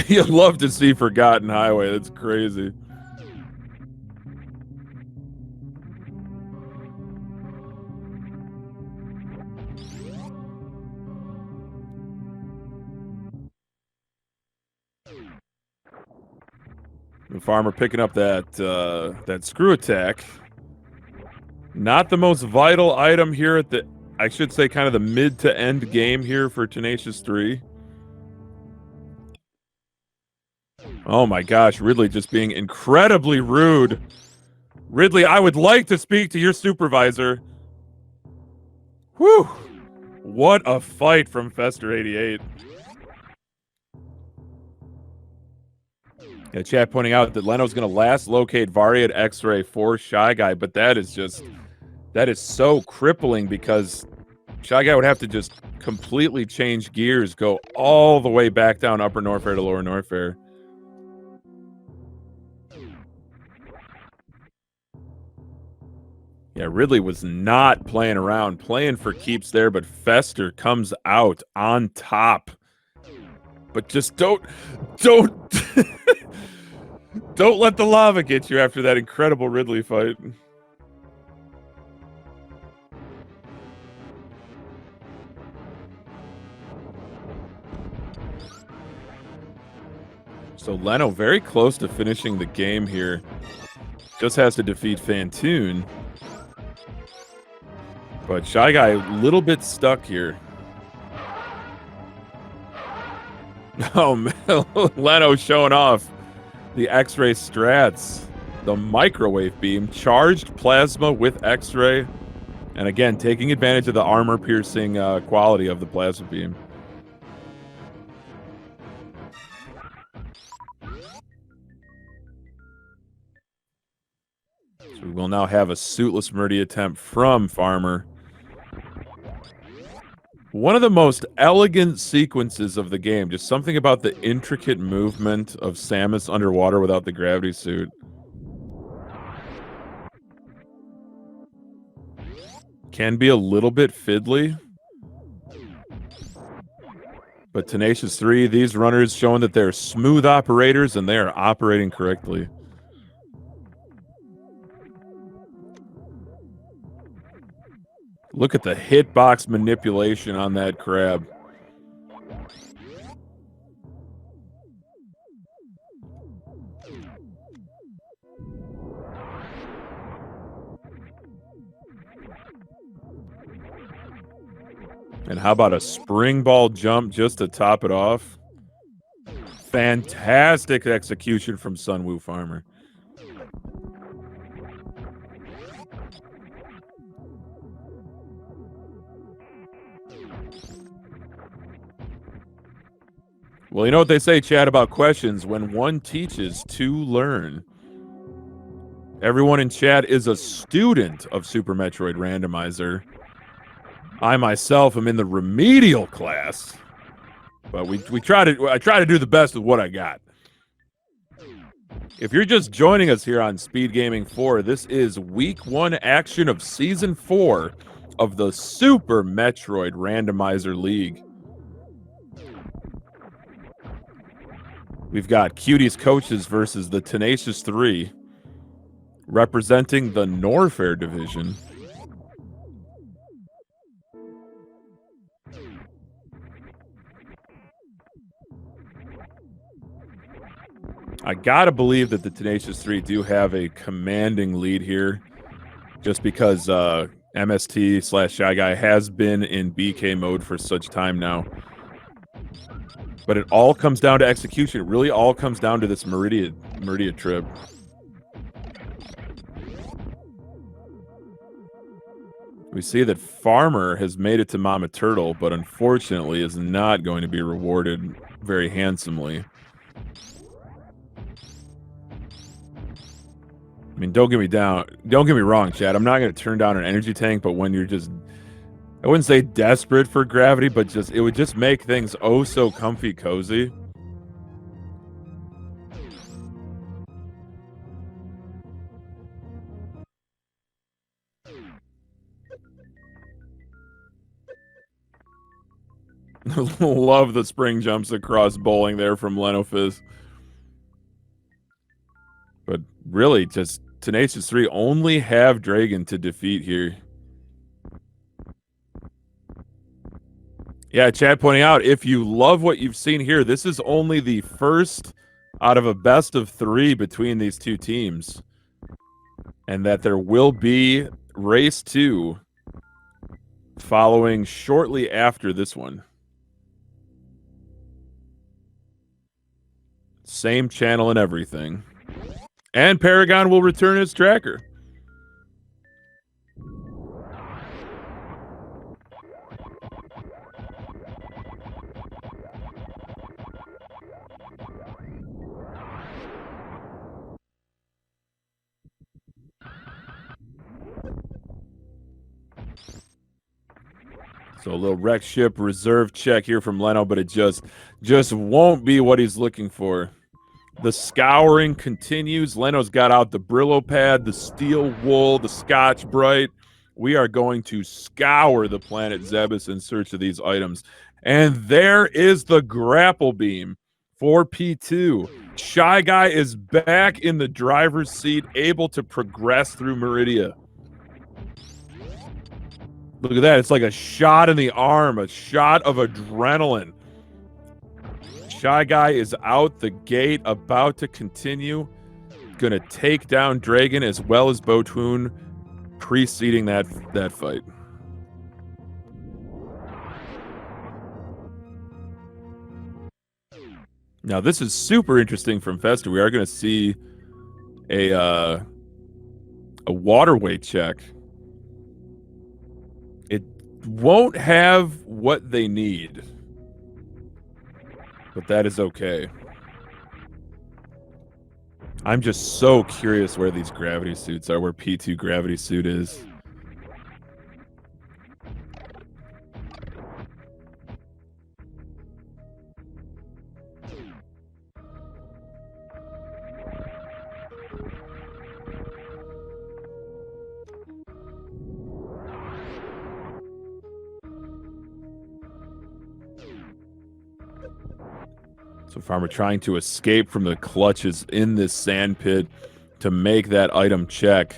You'd love to see Forgotten Highway. That's crazy. The Farmer picking up that screw attack. Not the most vital item here at the, I should say, kind of the mid to end game here for Tenacious 3. Oh my gosh, Ridley just being incredibly rude. Ridley, I would like to speak to your supervisor. Whew. What a fight from Fester 88. Yeah, chat pointing out that Leno's going to last locate Varied X-Ray for Shy Guy, but that is so crippling because Shy Guy would have to just completely change gears, go all the way back down Upper Norfair to Lower Norfair. Yeah, Ridley was not playing around, playing for keeps there, but Fester comes out on top. But just don't don't let the lava get you after that incredible Ridley fight. So Leno very close to finishing the game here. Just has to defeat Fantoon. But Shy Guy a little bit stuck here. Oh man, Leno showing off the X-ray strats. the microwave beam, charged plasma with X-ray, and again, taking advantage of the armor-piercing quality of the plasma beam. So we will now have a suitless Meridia attempt from Farmer. One of the most elegant sequences of the game. Just something about the intricate movement of Samus underwater without the gravity suit. Can be a little bit fiddly. But Tenacious 3, these runners showing that they're smooth operators and they are operating correctly. Look at the hitbox manipulation on that crab. And how about a spring ball jump just to top it off? Fantastic execution from Sunwoo Farmer. Well, you know what they say, chat, about questions. When one teaches, two learn. Everyone in chat is a student of Super Metroid Randomizer. I myself am in the remedial class, but I try to do the best with what I got. If you're just joining us here on Speed Gaming 4, this is week 1 action of season 4 of the Super Metroid Randomizer League. We've got Cuties Coaches versus the Tenacious 3, representing the Norfair division. I gotta believe that the Tenacious 3 do have a commanding lead here, just because MST/Shy Guy has been in BK mode for such time now. But it all comes down to execution. It really all comes down to this Meridia trip. We see that Farmer has made it to Mama Turtle, but unfortunately is not going to be rewarded very handsomely. I mean, don't get me wrong, Chad. I'm not going to turn down an energy tank, but when you're just, I wouldn't say desperate for gravity, but just it would just make things oh so comfy cozy. Love the spring jumps across bowling there from Lenofizz. But really, just Tenacious 3 only have Dragon to defeat here. Yeah, Chad pointing out, if you love what you've seen here, this is only the first out of a best of 3 between these two teams. And that there will be race 2 following shortly after this one. Same channel and everything. And Paragon will return its tracker. So a little wreck ship reserve check here from Leno, but it just won't be what he's looking for. The scouring continues. Leno's got out the Brillo pad, the steel wool, the Scotch Brite. We are going to scour the planet Zebes in search of these items. And there is the grapple beam for P2. Shy Guy is back in the driver's seat, able to progress through Meridia. Look at that. It's like a shot in the arm, a shot of adrenaline. Shy Guy is out the gate, about to continue. Gonna take down Dragon as well as Botoon, preceding that fight. Now, this is super interesting from Festa. We are going to see a waterway check. It won't have what they need, but that is okay. I'm just so curious where these gravity suits are, where P2 gravity suit is. So Farmer trying to escape from the clutches in this sand pit to make that item check.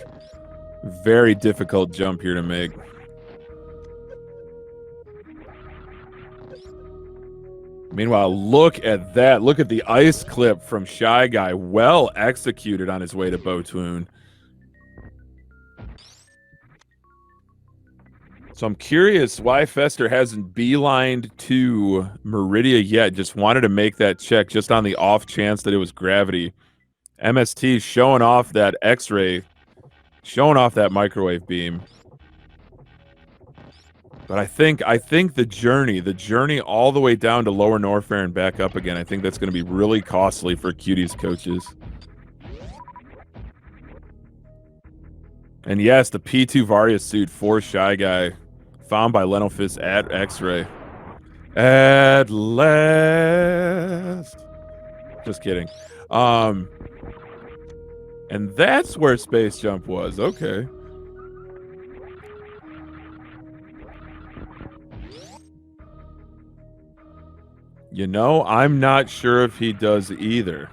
Very difficult jump here to make. Meanwhile, look at that. Look at the ice clip from Shy Guy. Well executed on his way to Botoon. So I'm curious why Fester hasn't beelined to Meridia yet. Just wanted to make that check just on the off chance that it was gravity. MST showing off that X-ray, showing off that microwave beam. But I think the journey all the way down to Lower Norfair and back up again, I think that's going to be really costly for Cutie's coaches. And yes, the P2 Varia suit for Shy Guy, found by Lenofist at X-ray. At last. Just kidding. And that's where Space Jump was. Okay. You know, I'm not sure if he does either.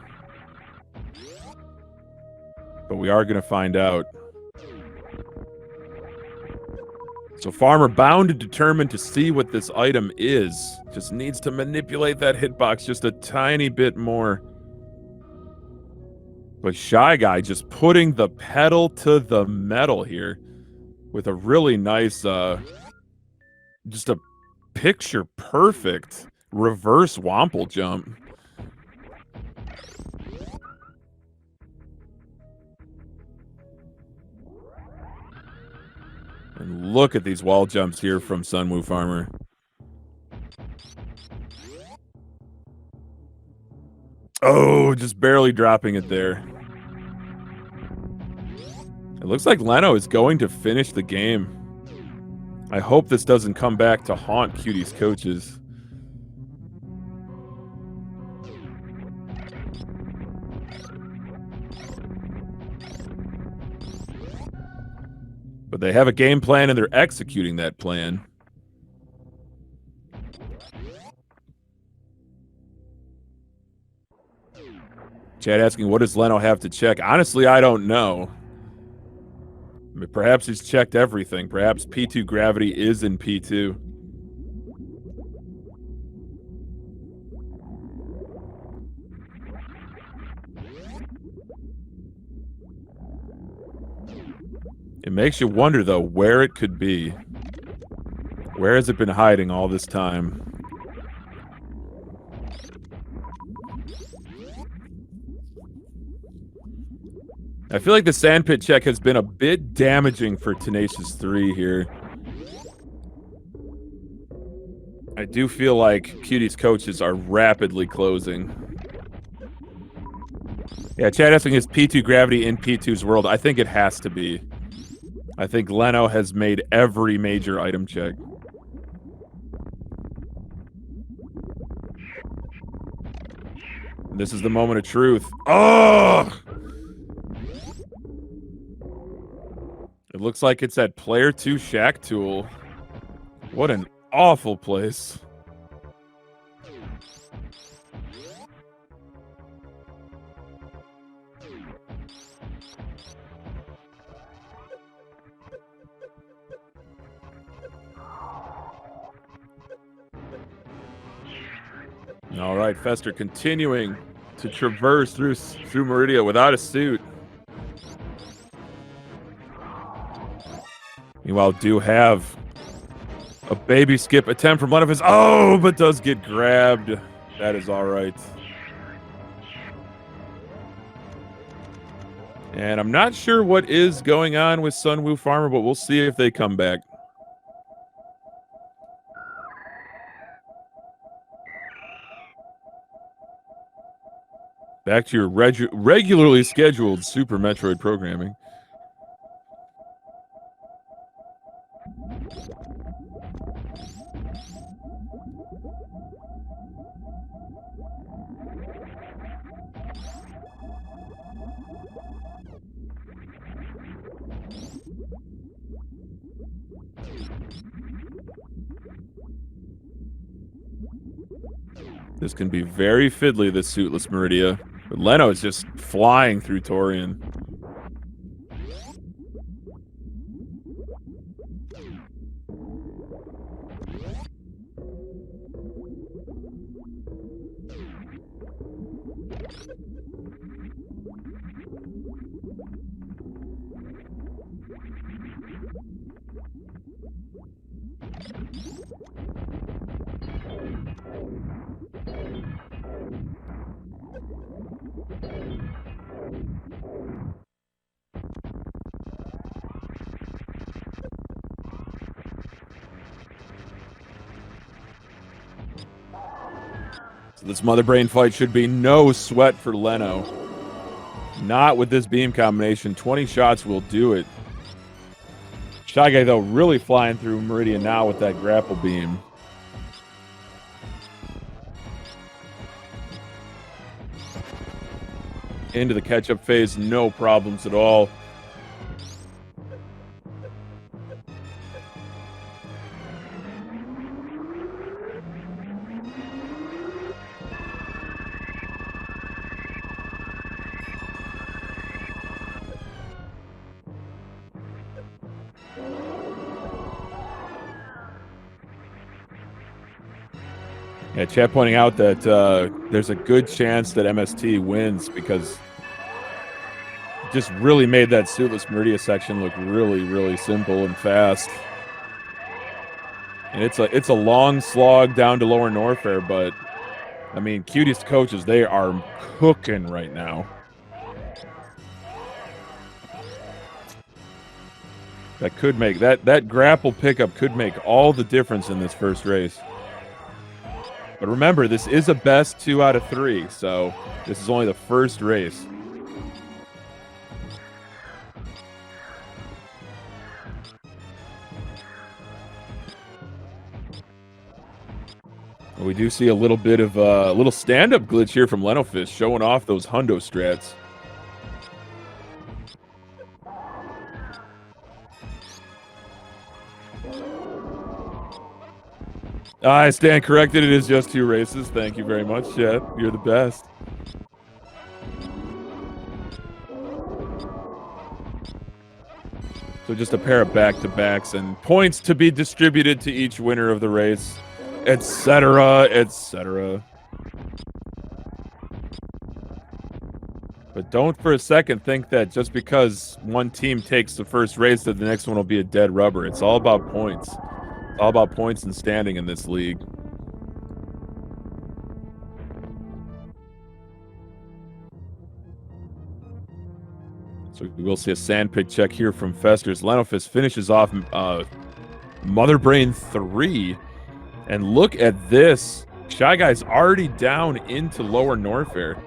But we are going to find out. So Farmer bound and determined to see what this item is. Just needs to manipulate that hitbox just a tiny bit more. But Shy Guy just putting the pedal to the metal here with a really nice, just a picture perfect reverse Womple jump. And look at these wall jumps here from Sunwoo Farmer. Oh, just barely dropping it there. It looks like Leno is going to finish the game. I hope this doesn't come back to haunt Cutie's coaches. But they have a game plan and they're executing that plan. Chad asking, what does Leno have to check? Honestly, I don't know. I mean, perhaps he's checked everything. Perhaps P2 gravity is in P2. It makes you wonder, though, where it could be. Where has it been hiding all this time? I feel like the sandpit check has been a bit damaging for Tenacious 3 here. I do feel like Cutie's coaches are rapidly closing. Yeah, Chad asking, is P2 gravity in P2's world? I think it has to be. I think Leno has made every major item check. This is the moment of truth. Oh! It looks like it's at Player 2 Shack Tool. What an awful place. All right, Fester continuing to traverse through Meridia without a suit. Meanwhile, do have a baby skip attempt from one of his. Oh, but does get grabbed. That is all right. And I'm not sure what is going on with Sunwoo Farmer, but we'll see if they come back. Back to your regularly scheduled Super Metroid programming. This can be very fiddly, this suitless Meridia. But Leno is just flying through Torian. So this Mother Brain fight should be no sweat for Leno. Not with this beam combination. 20 shots will do it. Shy Guy, though, really flying through Meridian now with that grapple beam. Into the catch-up phase, no problems at all. Yeah, chat pointing out that there's a good chance that MST wins because it just really made that suitless Meridia section look really, really simple and fast. And it's a long slog down to lower Norfair, but I mean, cutest coaches, they are cooking right now. That could make that grapple pickup could make all the difference in this first race. But remember, this is a best 2 out of 3, so this is only the first race. We do see a little bit of a little stand-up glitch here from Lenofish, showing off those hundo strats. I stand corrected. It is just 2 races. Thank you very much, Chet. You're the best. So just a pair of back-to-backs and points to be distributed to each winner of the race, etc., etc. But don't for a second think that just because one team takes the first race that the next one will be a dead rubber. It's all about points. It's all about points and standing in this league. So we will see a sandpit check here from Festers. Lenofist finishes off Mother Brain 3. And look at this. Shy Guy's already down into lower Norfair.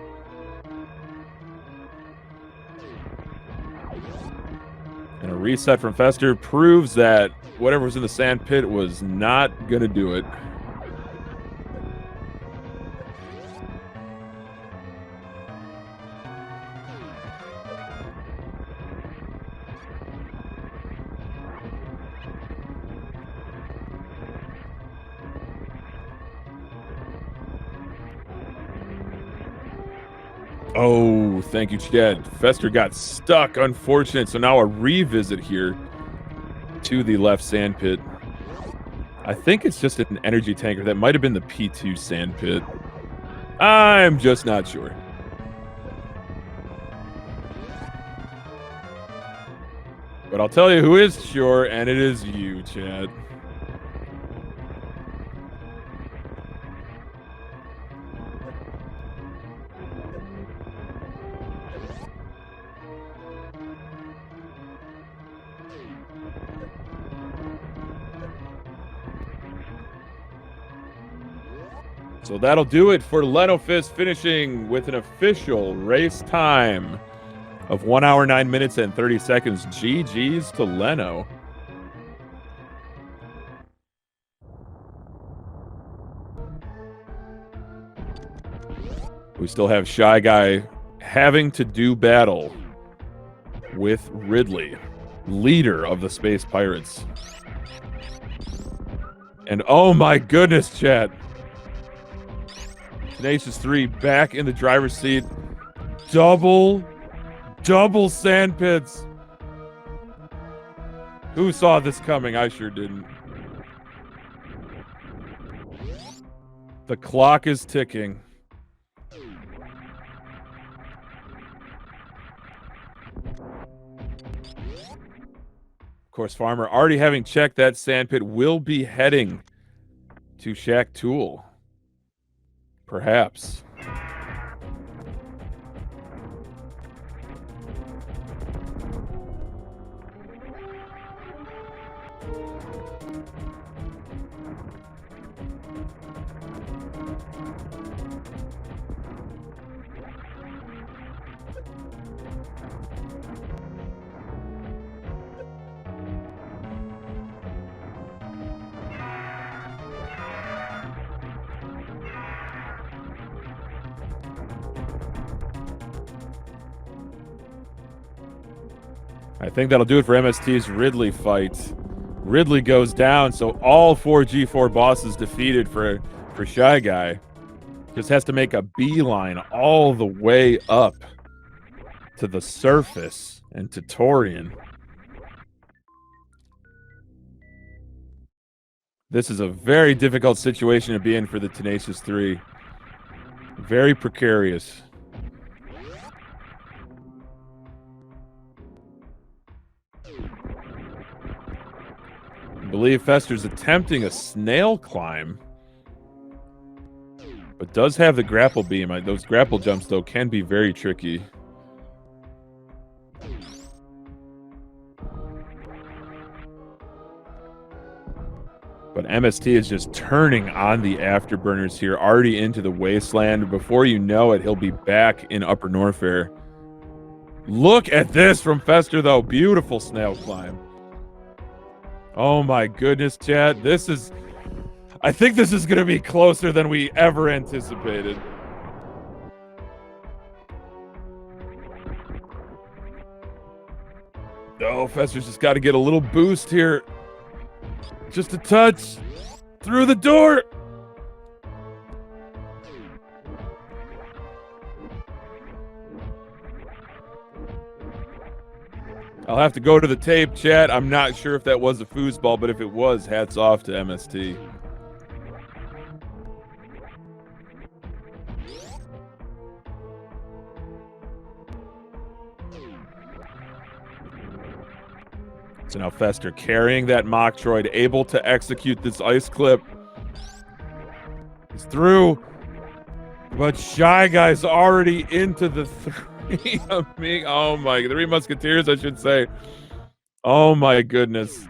And a reset from Fester proves that whatever was in the sand pit was not going to do it. Oh, thank you, Chad. Fester got stuck. Unfortunate. So now a revisit here to the left sand pit. I think it's just an energy tanker. That might have been the P2 sand pit. I'm just not sure. But I'll tell you who is sure, and it is you, Chad. So that'll do it for Leno Fist, finishing with an official race time of 1 hour, 9 minutes, and 30 seconds. GG's to Leno. We still have Shy Guy having to do battle with Ridley, leader of the Space Pirates. And oh my goodness, chat. Tenacious 3 back in the driver's seat. Double sand pits. Who saw this coming? I sure didn't. The clock is ticking. Of course, Farmer, already having checked that sand pit, will be heading to Shack Tool. Perhaps. I think that'll do it for MST's Ridley fight. Ridley goes down, so all 4 G4 bosses defeated for Shy Guy. Just has to make a beeline all the way up to the surface and to Torian. This is a very difficult situation to be in for the Tenacious 3. Very precarious. I believe Fester's attempting a snail climb, but does have the grapple beam. Those grapple jumps, though, can be very tricky. But MST is just turning on the afterburners here, already into the wasteland. Before you know it, he'll be back in Upper Norfair. Look at this from Fester, though. Beautiful snail climb. Oh my goodness, chat. I think this is going to be closer than we ever anticipated. Oh, Fester's just got to get a little boost here. Just a touch. Through the door. I'll have to go to the tape, chat. I'm not sure if that was a foosball, but if it was, hats off to MST. So now Fester carrying that Mocktroid, able to execute this ice clip. He's through, but Shy Guy's already into the Three Musketeers, I should say. Oh my goodness.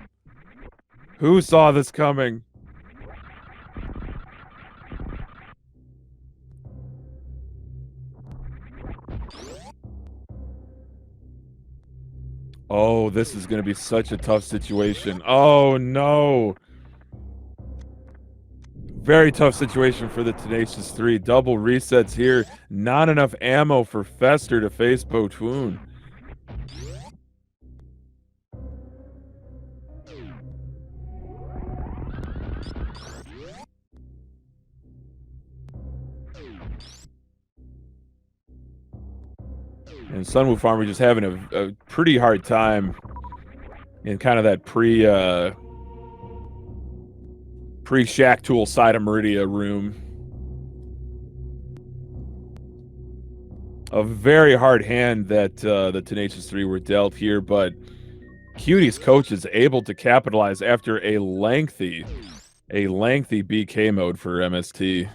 Who saw this coming? Oh, this is going to be such a tough situation. Oh, no. Very tough situation for the Tenacious 3. Double resets here. Not enough ammo for Fester to face Botoon. And Sunwoo Farmer just having a pretty hard time in kind of that pre-Shack Tool side of Meridia room. A very hard hand that the Tenacious 3 were dealt here, but Cutie's coach is able to capitalize after a lengthy BK mode for MST.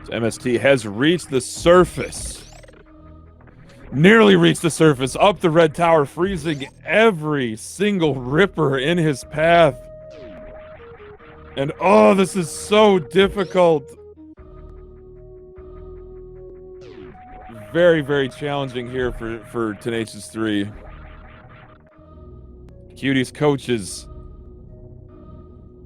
So MST has reached the surface. Nearly reached the surface, up the red tower, freezing every single ripper in his path. And oh, this is so difficult. Very, very challenging here for Tenacious 3. Cutie's coaches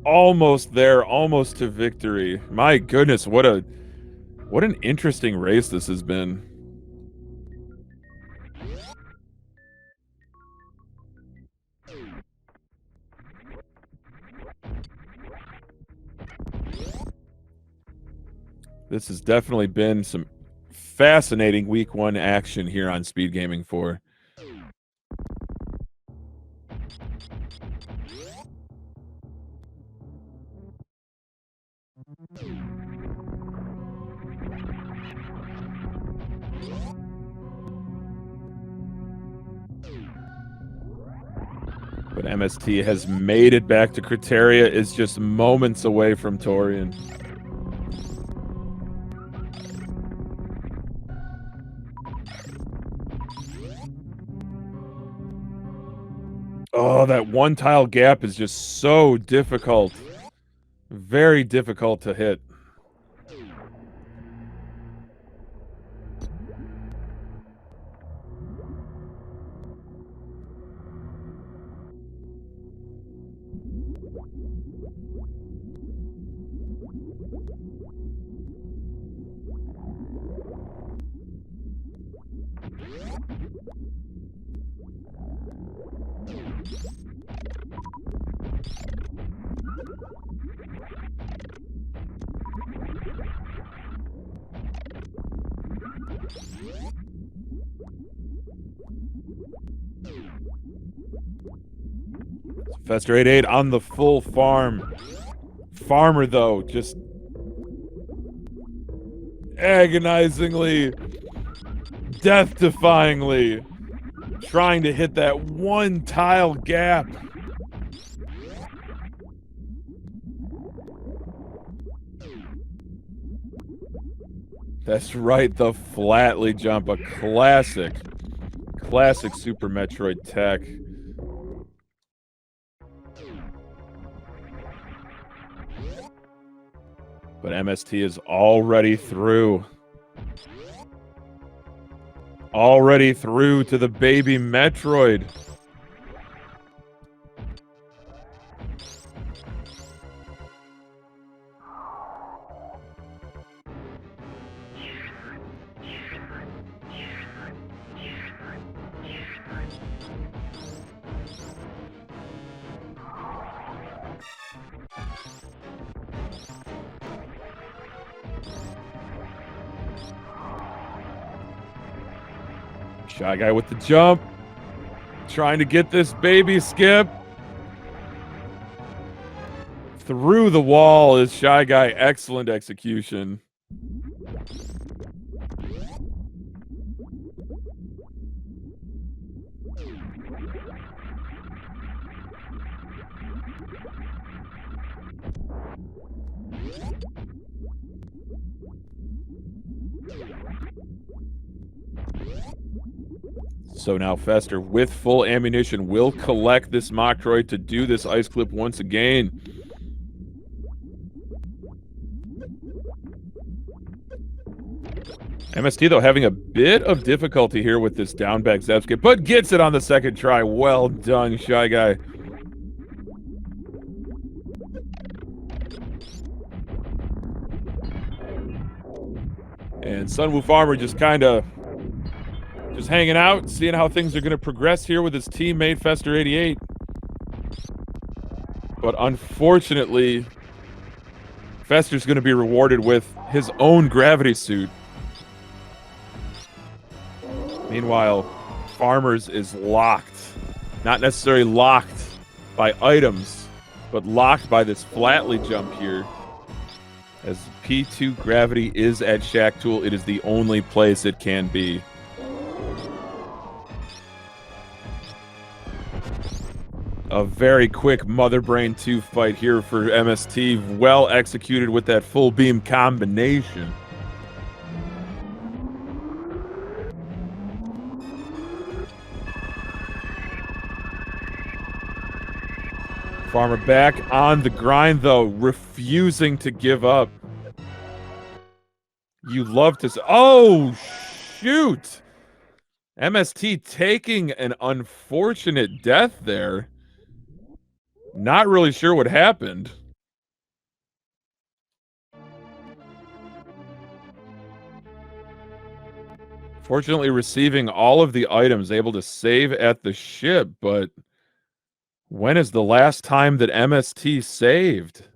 almost there, almost to victory. My goodness, what an interesting race this has been. This has definitely been some fascinating week 1 action here on Speed Gaming 4. But MST has made it back to Criteria, is just moments away from Torian. Oh, that one tile gap is just so difficult. Very difficult to hit. Fester 88 on the full farm. Farmer, though, just agonizingly, death-defyingly trying to hit that one tile gap. That's right, the Flatly jump, a classic Super Metroid tech. But MST is already through. Already through to the baby Metroid. Shy Guy with the jump. Trying to get this baby skip. Through the wall is Shy Guy. Excellent execution. So now Fester, with full ammunition, will collect this Metroid to do this ice clip once again. MST, though, having a bit of difficulty here with this down back zap skip, but gets it on the second try. Well done, Shy Guy. And Sunwoo Farmer just kind of just hanging out, seeing how things are going to progress here with his teammate, Fester 88. But unfortunately, Fester's going to be rewarded with his own gravity suit. Meanwhile, Farmer's is locked. Not necessarily locked by items, but locked by this Flatly jump here. As P2 gravity is at Shack Tool, it is the only place it can be. A very quick Mother Brain 2 fight here for MST. Well executed with that full beam combination. Farmer back on the grind, though, refusing to give up. You love to... Oh, shoot! MST taking an unfortunate death there. Not really sure what happened. Fortunately, receiving all of the items, able to save at the ship, but when is the last time that MST saved?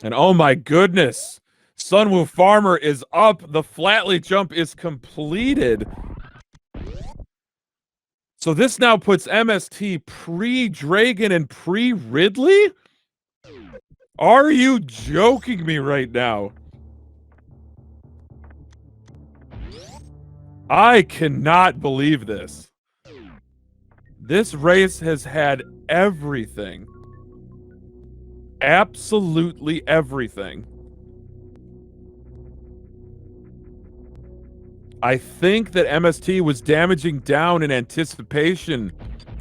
And oh my goodness, Sunwoo Farmer is up. The Flatley jump is completed. So this now puts MST pre-Dragon and pre-Ridley? Are you joking me right now? I cannot believe this. This race has had everything. Absolutely everything. I think that MST was damaging down in anticipation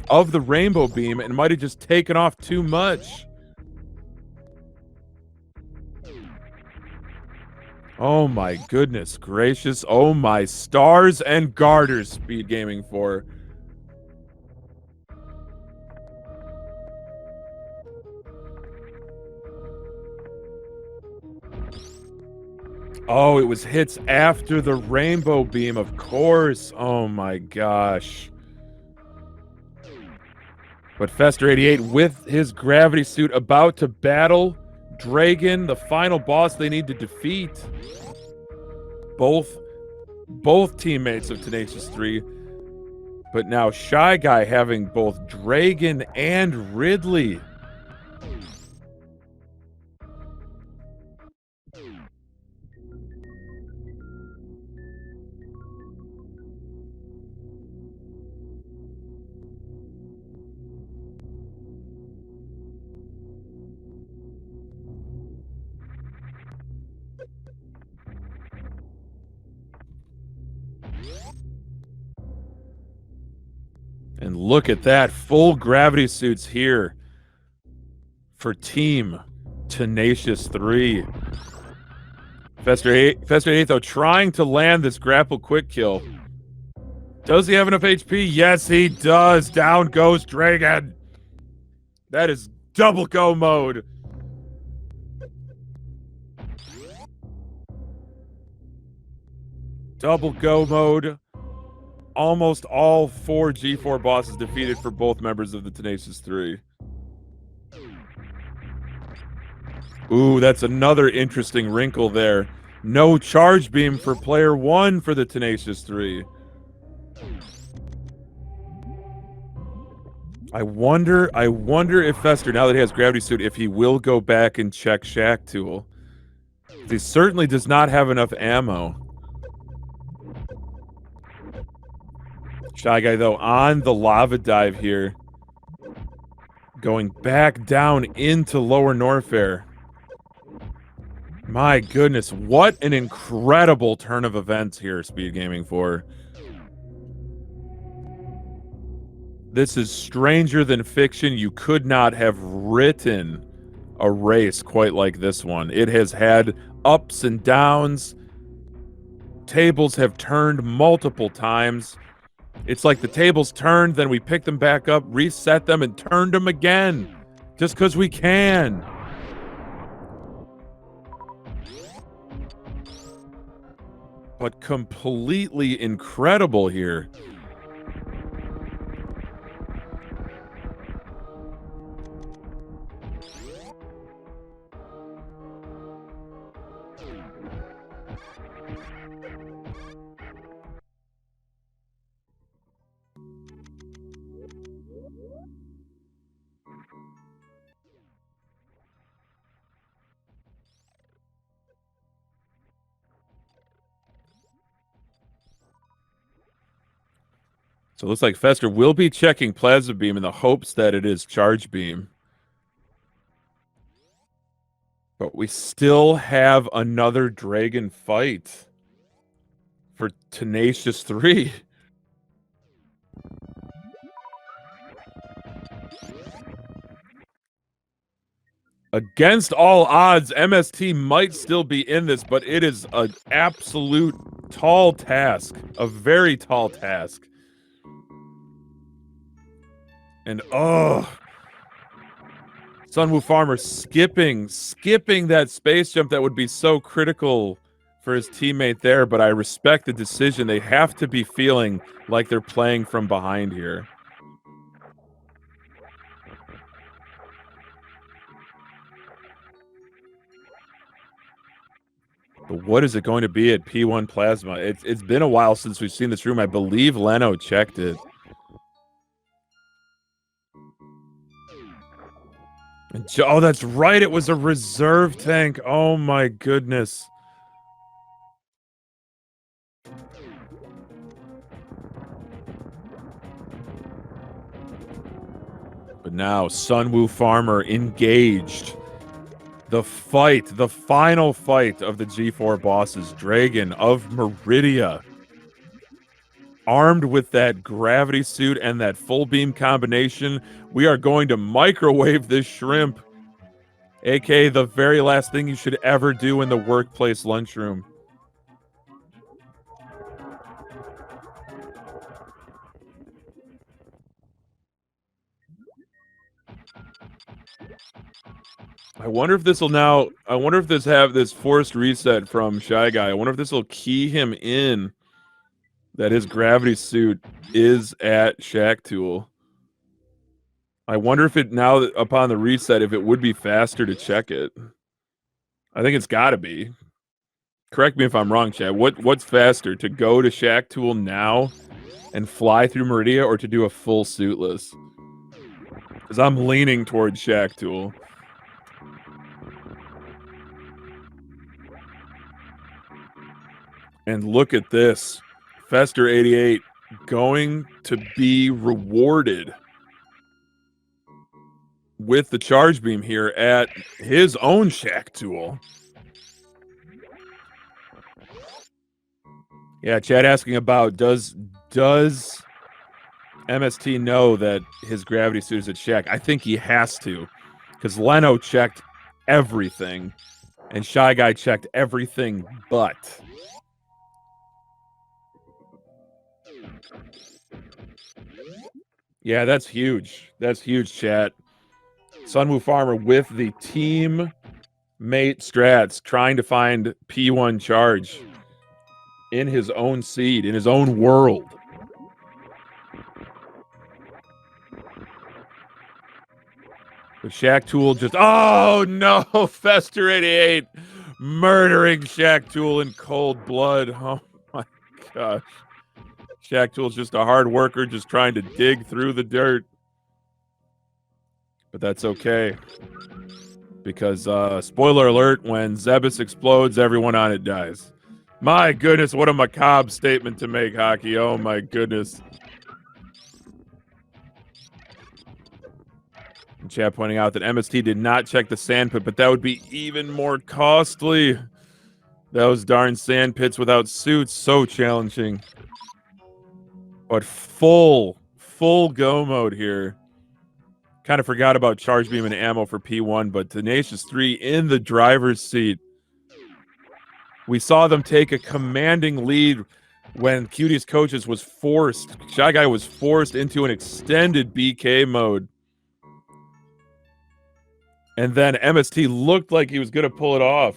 of the rainbow beam and might have just taken off too much. Oh my goodness gracious. Oh my stars and garters, Speed Gaming 4. Oh, it was hits after the rainbow beam, of course. Oh my gosh. But Fester88 with his gravity suit about to battle Dragon, the final boss they need to defeat. Both teammates of Tenacious 3. But now Shy Guy having both Dragon and Ridley. And look at that, full gravity suits here for Team Tenacious 3. Fester 8 though, trying to land this grapple quick kill. Does he have enough HP? Yes, he does. Down goes Dragon. That is double go mode. Double go mode. Almost all 4 G4 bosses defeated for both members of the Tenacious 3. Ooh, that's another interesting wrinkle there. No charge beam for player 1 for the Tenacious 3. I wonder if Fester, now that he has Gravity Suit, if he will go back and check Shack Tool. He certainly does not have enough ammo. Shy Guy, though, on the lava dive here. Going back down into Lower Norfair. My goodness, what an incredible turn of events here, Speed Gaming 4. This is stranger than fiction. You could not have written a race quite like this one. It has had ups and downs. Tables have turned multiple times. It's like the tables turned, then we picked them back up, reset them, and turned them again. Just because we can. But completely incredible here. So it looks like Fester will be checking Plasma Beam in the hopes that it is Charge Beam. But we still have another Dragon fight for Tenacious 3. Against all odds, MST might still be in this, but it is an absolute tall task. A very tall task. And Sunwoo Farmer skipping that space jump that would be so critical for his teammate there, but I respect the decision. They have to be feeling like they're playing from behind here. But what is it going to be at P1 Plasma? It's been a while since we've seen this room. I believe Leno checked it. Oh, that's right. It was a reserve tank. Oh my goodness. But now Sunwoo Farmer engaged. The fight, the final fight of the G4 bosses, Dragon of Meridia. Armed with that gravity suit and that full beam combination, we are going to microwave this shrimp. aka the very last thing you should ever do in the workplace lunchroom. I wonder if this will now. I wonder if this have this forced reset from Shy Guy. I wonder if this will key him in that his gravity suit is at Shack Tool. I wonder if it now upon the reset, if it would be faster to check it. I think it's got to be. Correct me if I'm wrong, Chad. What's faster, to go to Shack Tool now and fly through Meridia, or to do a full suitless? Because I'm leaning towards Shack Tool. And look at this. Fester 88 going to be rewarded with the charge beam here at his own Shack Tool. Yeah, Chad asking about does MST know that his gravity suit is at Shack? I think he has to, because Leno checked everything and Shy Guy checked everything but. Yeah, that's huge. That's huge, chat. Sunwoo Farmer with the team mate strats, trying to find P1 charge in his own seed, in his own world. But Shack Tool just, oh no, Fester 88 murdering Shack Tool in cold blood. Oh my gosh. Shack Tool's just a hard worker, just trying to dig through the dirt. But that's okay. Because, spoiler alert, when Zebus explodes, everyone on it dies. My goodness, what a macabre statement to make, Hockey. Oh my goodness. And chat pointing out that MST did not check the sand pit, but that would be even more costly. Those darn sand pits without suits, so challenging. But full go mode here. Kind of forgot about charge beam and ammo for P1, but Tenacious 3 in the driver's seat. We saw them take a commanding lead when Cutie's Coaches was forced. Shy Guy was forced into an extended BK mode. And then MST looked like he was going to pull it off.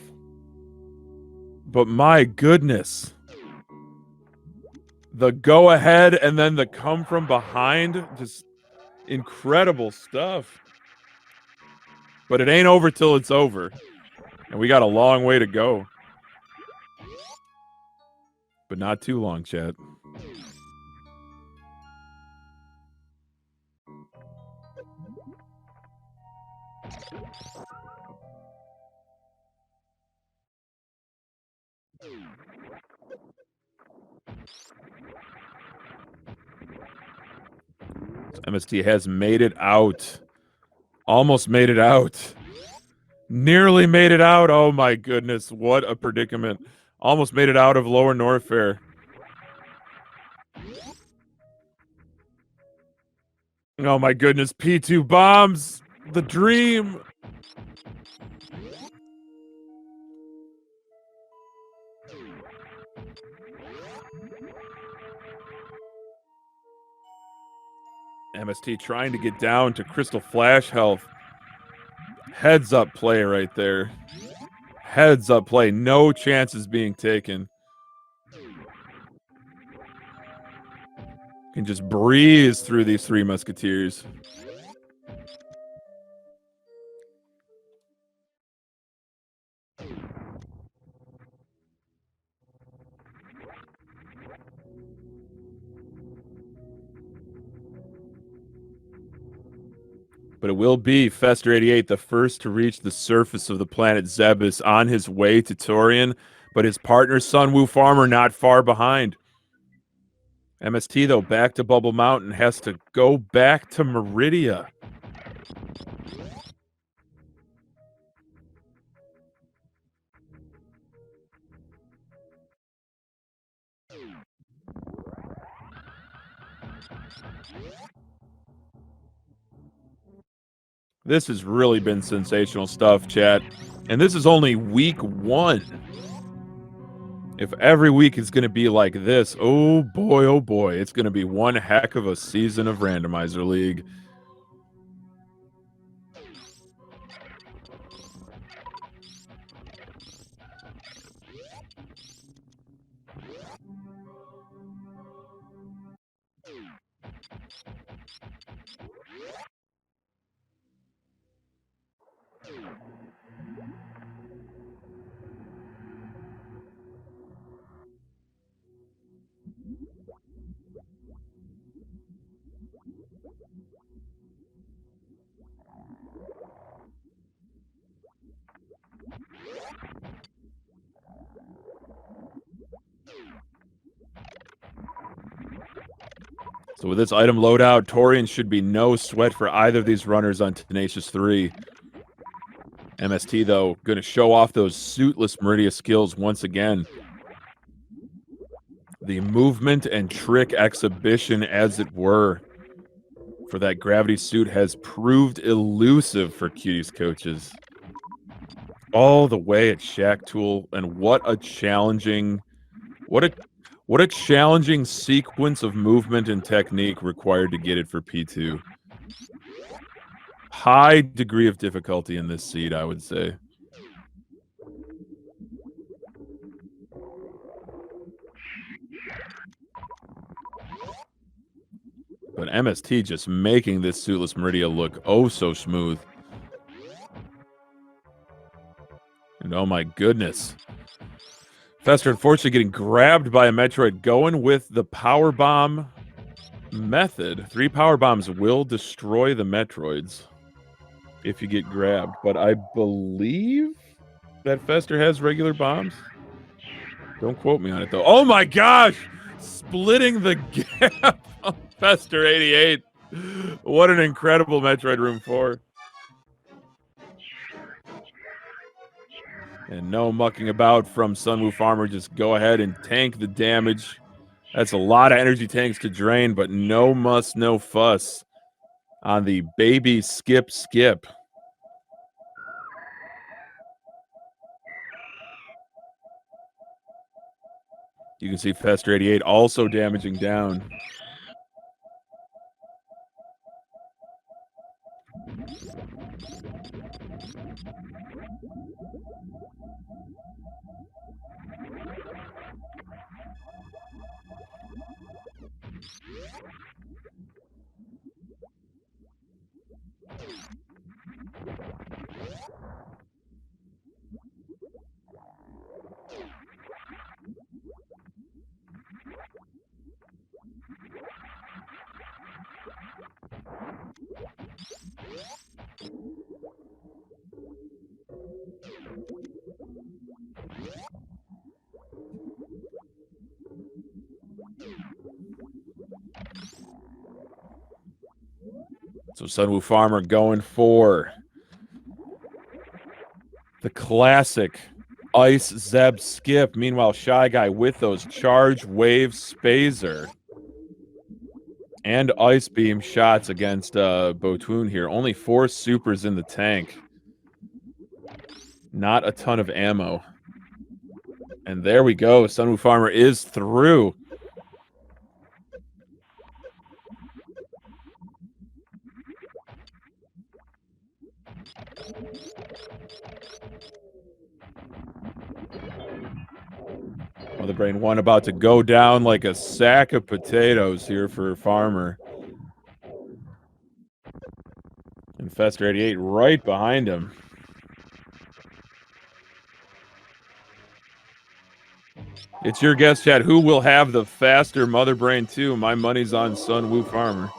But my goodness. The go ahead and then the come from behind. Just incredible stuff. But it ain't over till it's over. And we got a long way to go. But not too long, chat. MST has made it out. Almost made it out. Nearly made it out. Oh my goodness, what a predicament. Almost made it out of Lower Norfair. Oh my goodness, P2 bombs. The dream. MST trying to get down to Crystal Flash health. Heads up play right there. Heads up play. No chances being taken. Can just breeze through these three musketeers. But it will be Fester88, the first to reach the surface of the planet Zebes on his way to Torian, but his partner Sunwoo Farmer not far behind. MST, though, back to Bubble Mountain, has to go back to Meridia. This has really been sensational stuff, chat. And this is only week 1. If every week is going to be like this, oh boy, it's going to be one heck of a season of Randomizer League. So with this item loadout, Torian should be no sweat for either of these runners on Tenacious 3. MST, though, going to show off those suitless Meridia skills once again. The movement and trick exhibition, as it were, for that gravity suit has proved elusive for Cuties coaches. All the way at Shack Tool, and what a challenging sequence of movement and technique required to get it for P2. High degree of difficulty in this seed, I would say. But MST just making this suitless Meridia look oh so smooth. And oh my goodness. Fester unfortunately getting grabbed by a Metroid, going with the power bomb method. 3 power bombs will destroy the Metroids if you get grabbed. But I believe that Fester has regular bombs. Don't quote me on it, though. Oh my gosh! Splitting the gap on Fester88. What an incredible Metroid Room 4. And no mucking about from Sunwoo Farmer. Just go ahead and tank the damage. That's a lot of energy tanks to drain, but no muss, no fuss on the baby skip. You can see Fester88 also damaging down. So Sunwoo Farmer going for the classic Ice Zeb Skip. Meanwhile, Shy Guy with those Charge Wave Spazer and Ice Beam shots against Botoon here. Only 4 supers in the tank. Not a ton of ammo. And there we go. Sunwoo Farmer is through. Mother Brain 1 about to go down like a sack of potatoes here for Farmer. Infestor 88 right behind him. It's your guess, Chad. Who will have the faster Mother Brain 2? My money's on Sunwoo Farmer.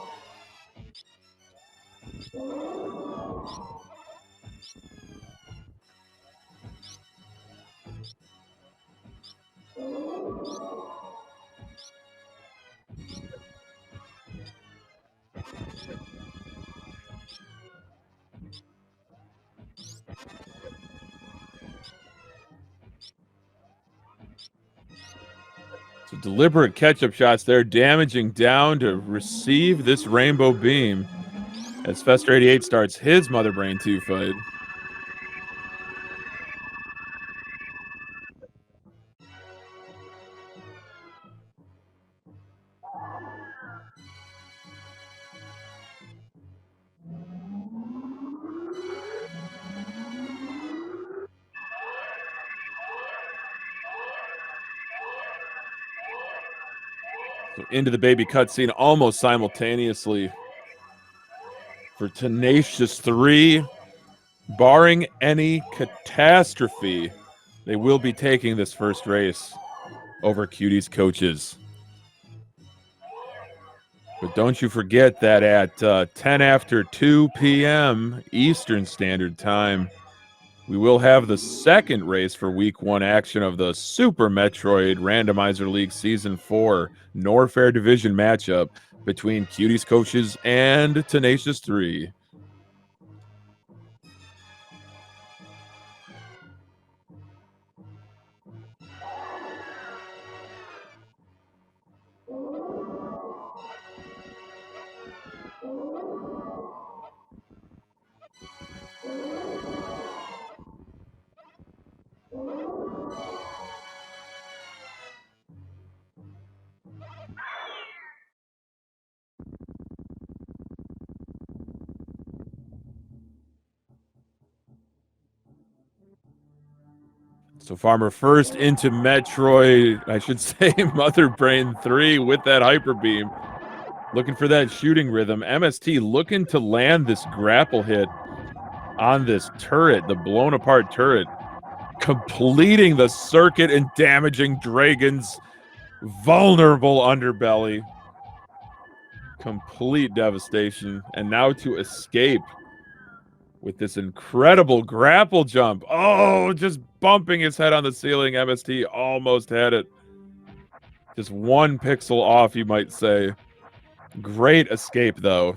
So deliberate catch-up shots there, damaging down to receive this rainbow beam as Fester 88 starts his Mother Brain 2 fight. So into the baby cutscene almost simultaneously for Tenacious 3. Barring any catastrophe, they will be taking this first race over Cutie's coaches. But don't you forget that at 10 after 2 p.m. Eastern Standard Time, we will have the second race for Week 1 action of the Super Metroid Randomizer League Season 4 Norfair Division matchup between Cutie's coaches and Tenacious 3. So Farmer first into Metroid, I should say Mother Brain 3 with that Hyper Beam. Looking for that shooting rhythm. MST looking to land this grapple hit on this turret, the blown apart turret. Completing the circuit and damaging Dragon's vulnerable underbelly. Complete devastation. And now to escape with this incredible grapple jump. Oh, just bumping his head on the ceiling. MST almost had it. Just 1 pixel off, you might say. Great escape, though.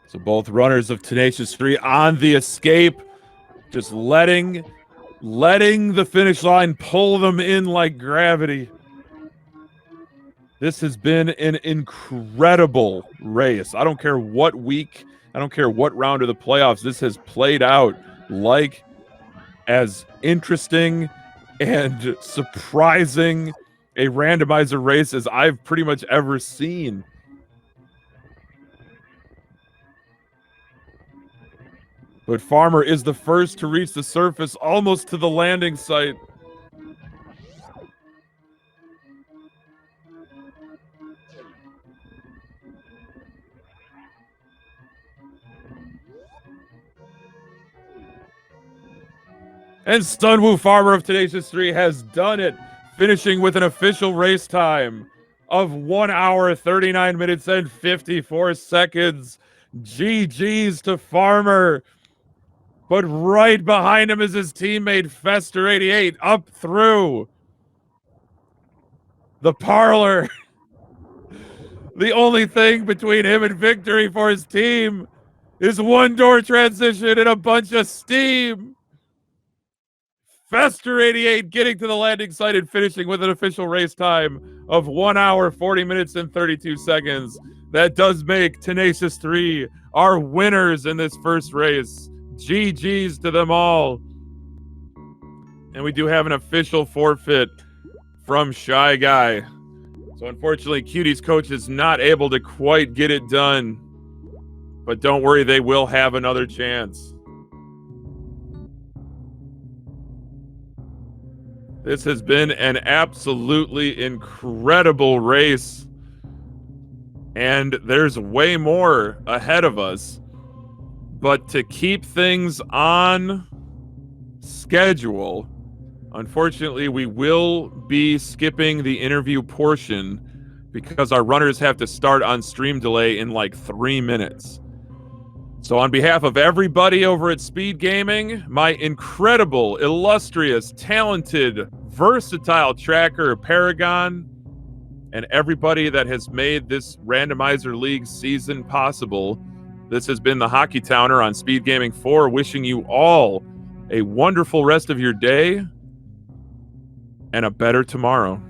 So both runners of Tenacious 3 on the escape, just letting the finish line pull them in like gravity. This has been an incredible race. I don't care what week, I don't care what round of the playoffs, this has played out like as interesting and surprising a randomizer race as I've pretty much ever seen. But Farmer is the first to reach the surface, almost to the landing site. And Sunwoo Farmer of Tenacious 3 has done it, finishing with an official race time of 1 hour, 39 minutes, and 54 seconds. GG's to Farmer. But right behind him is his teammate Fester88 up through the parlor. The only thing between him and victory for his team is one door transition and a bunch of steam. Fester88 getting to the landing site and finishing with an official race time of 1 hour, 40 minutes, and 32 seconds. That does make Tenacious 3 our winners in this first race. GG's to them all. And we do have an official forfeit from Shy Guy. So unfortunately, Cutie's coach is not able to quite get it done. But don't worry, they will have another chance. This has been an absolutely incredible race. And there's way more ahead of us. But to keep things on schedule, unfortunately, we will be skipping the interview portion because our runners have to start on stream delay in like 3 minutes. So on behalf of everybody over at Speed Gaming, my incredible, illustrious, talented, versatile tracker, Paragon, and everybody that has made this Randomizer League season possible, this has been the Hockey Towner on Speed Gaming 4, wishing you all a wonderful rest of your day and a better tomorrow.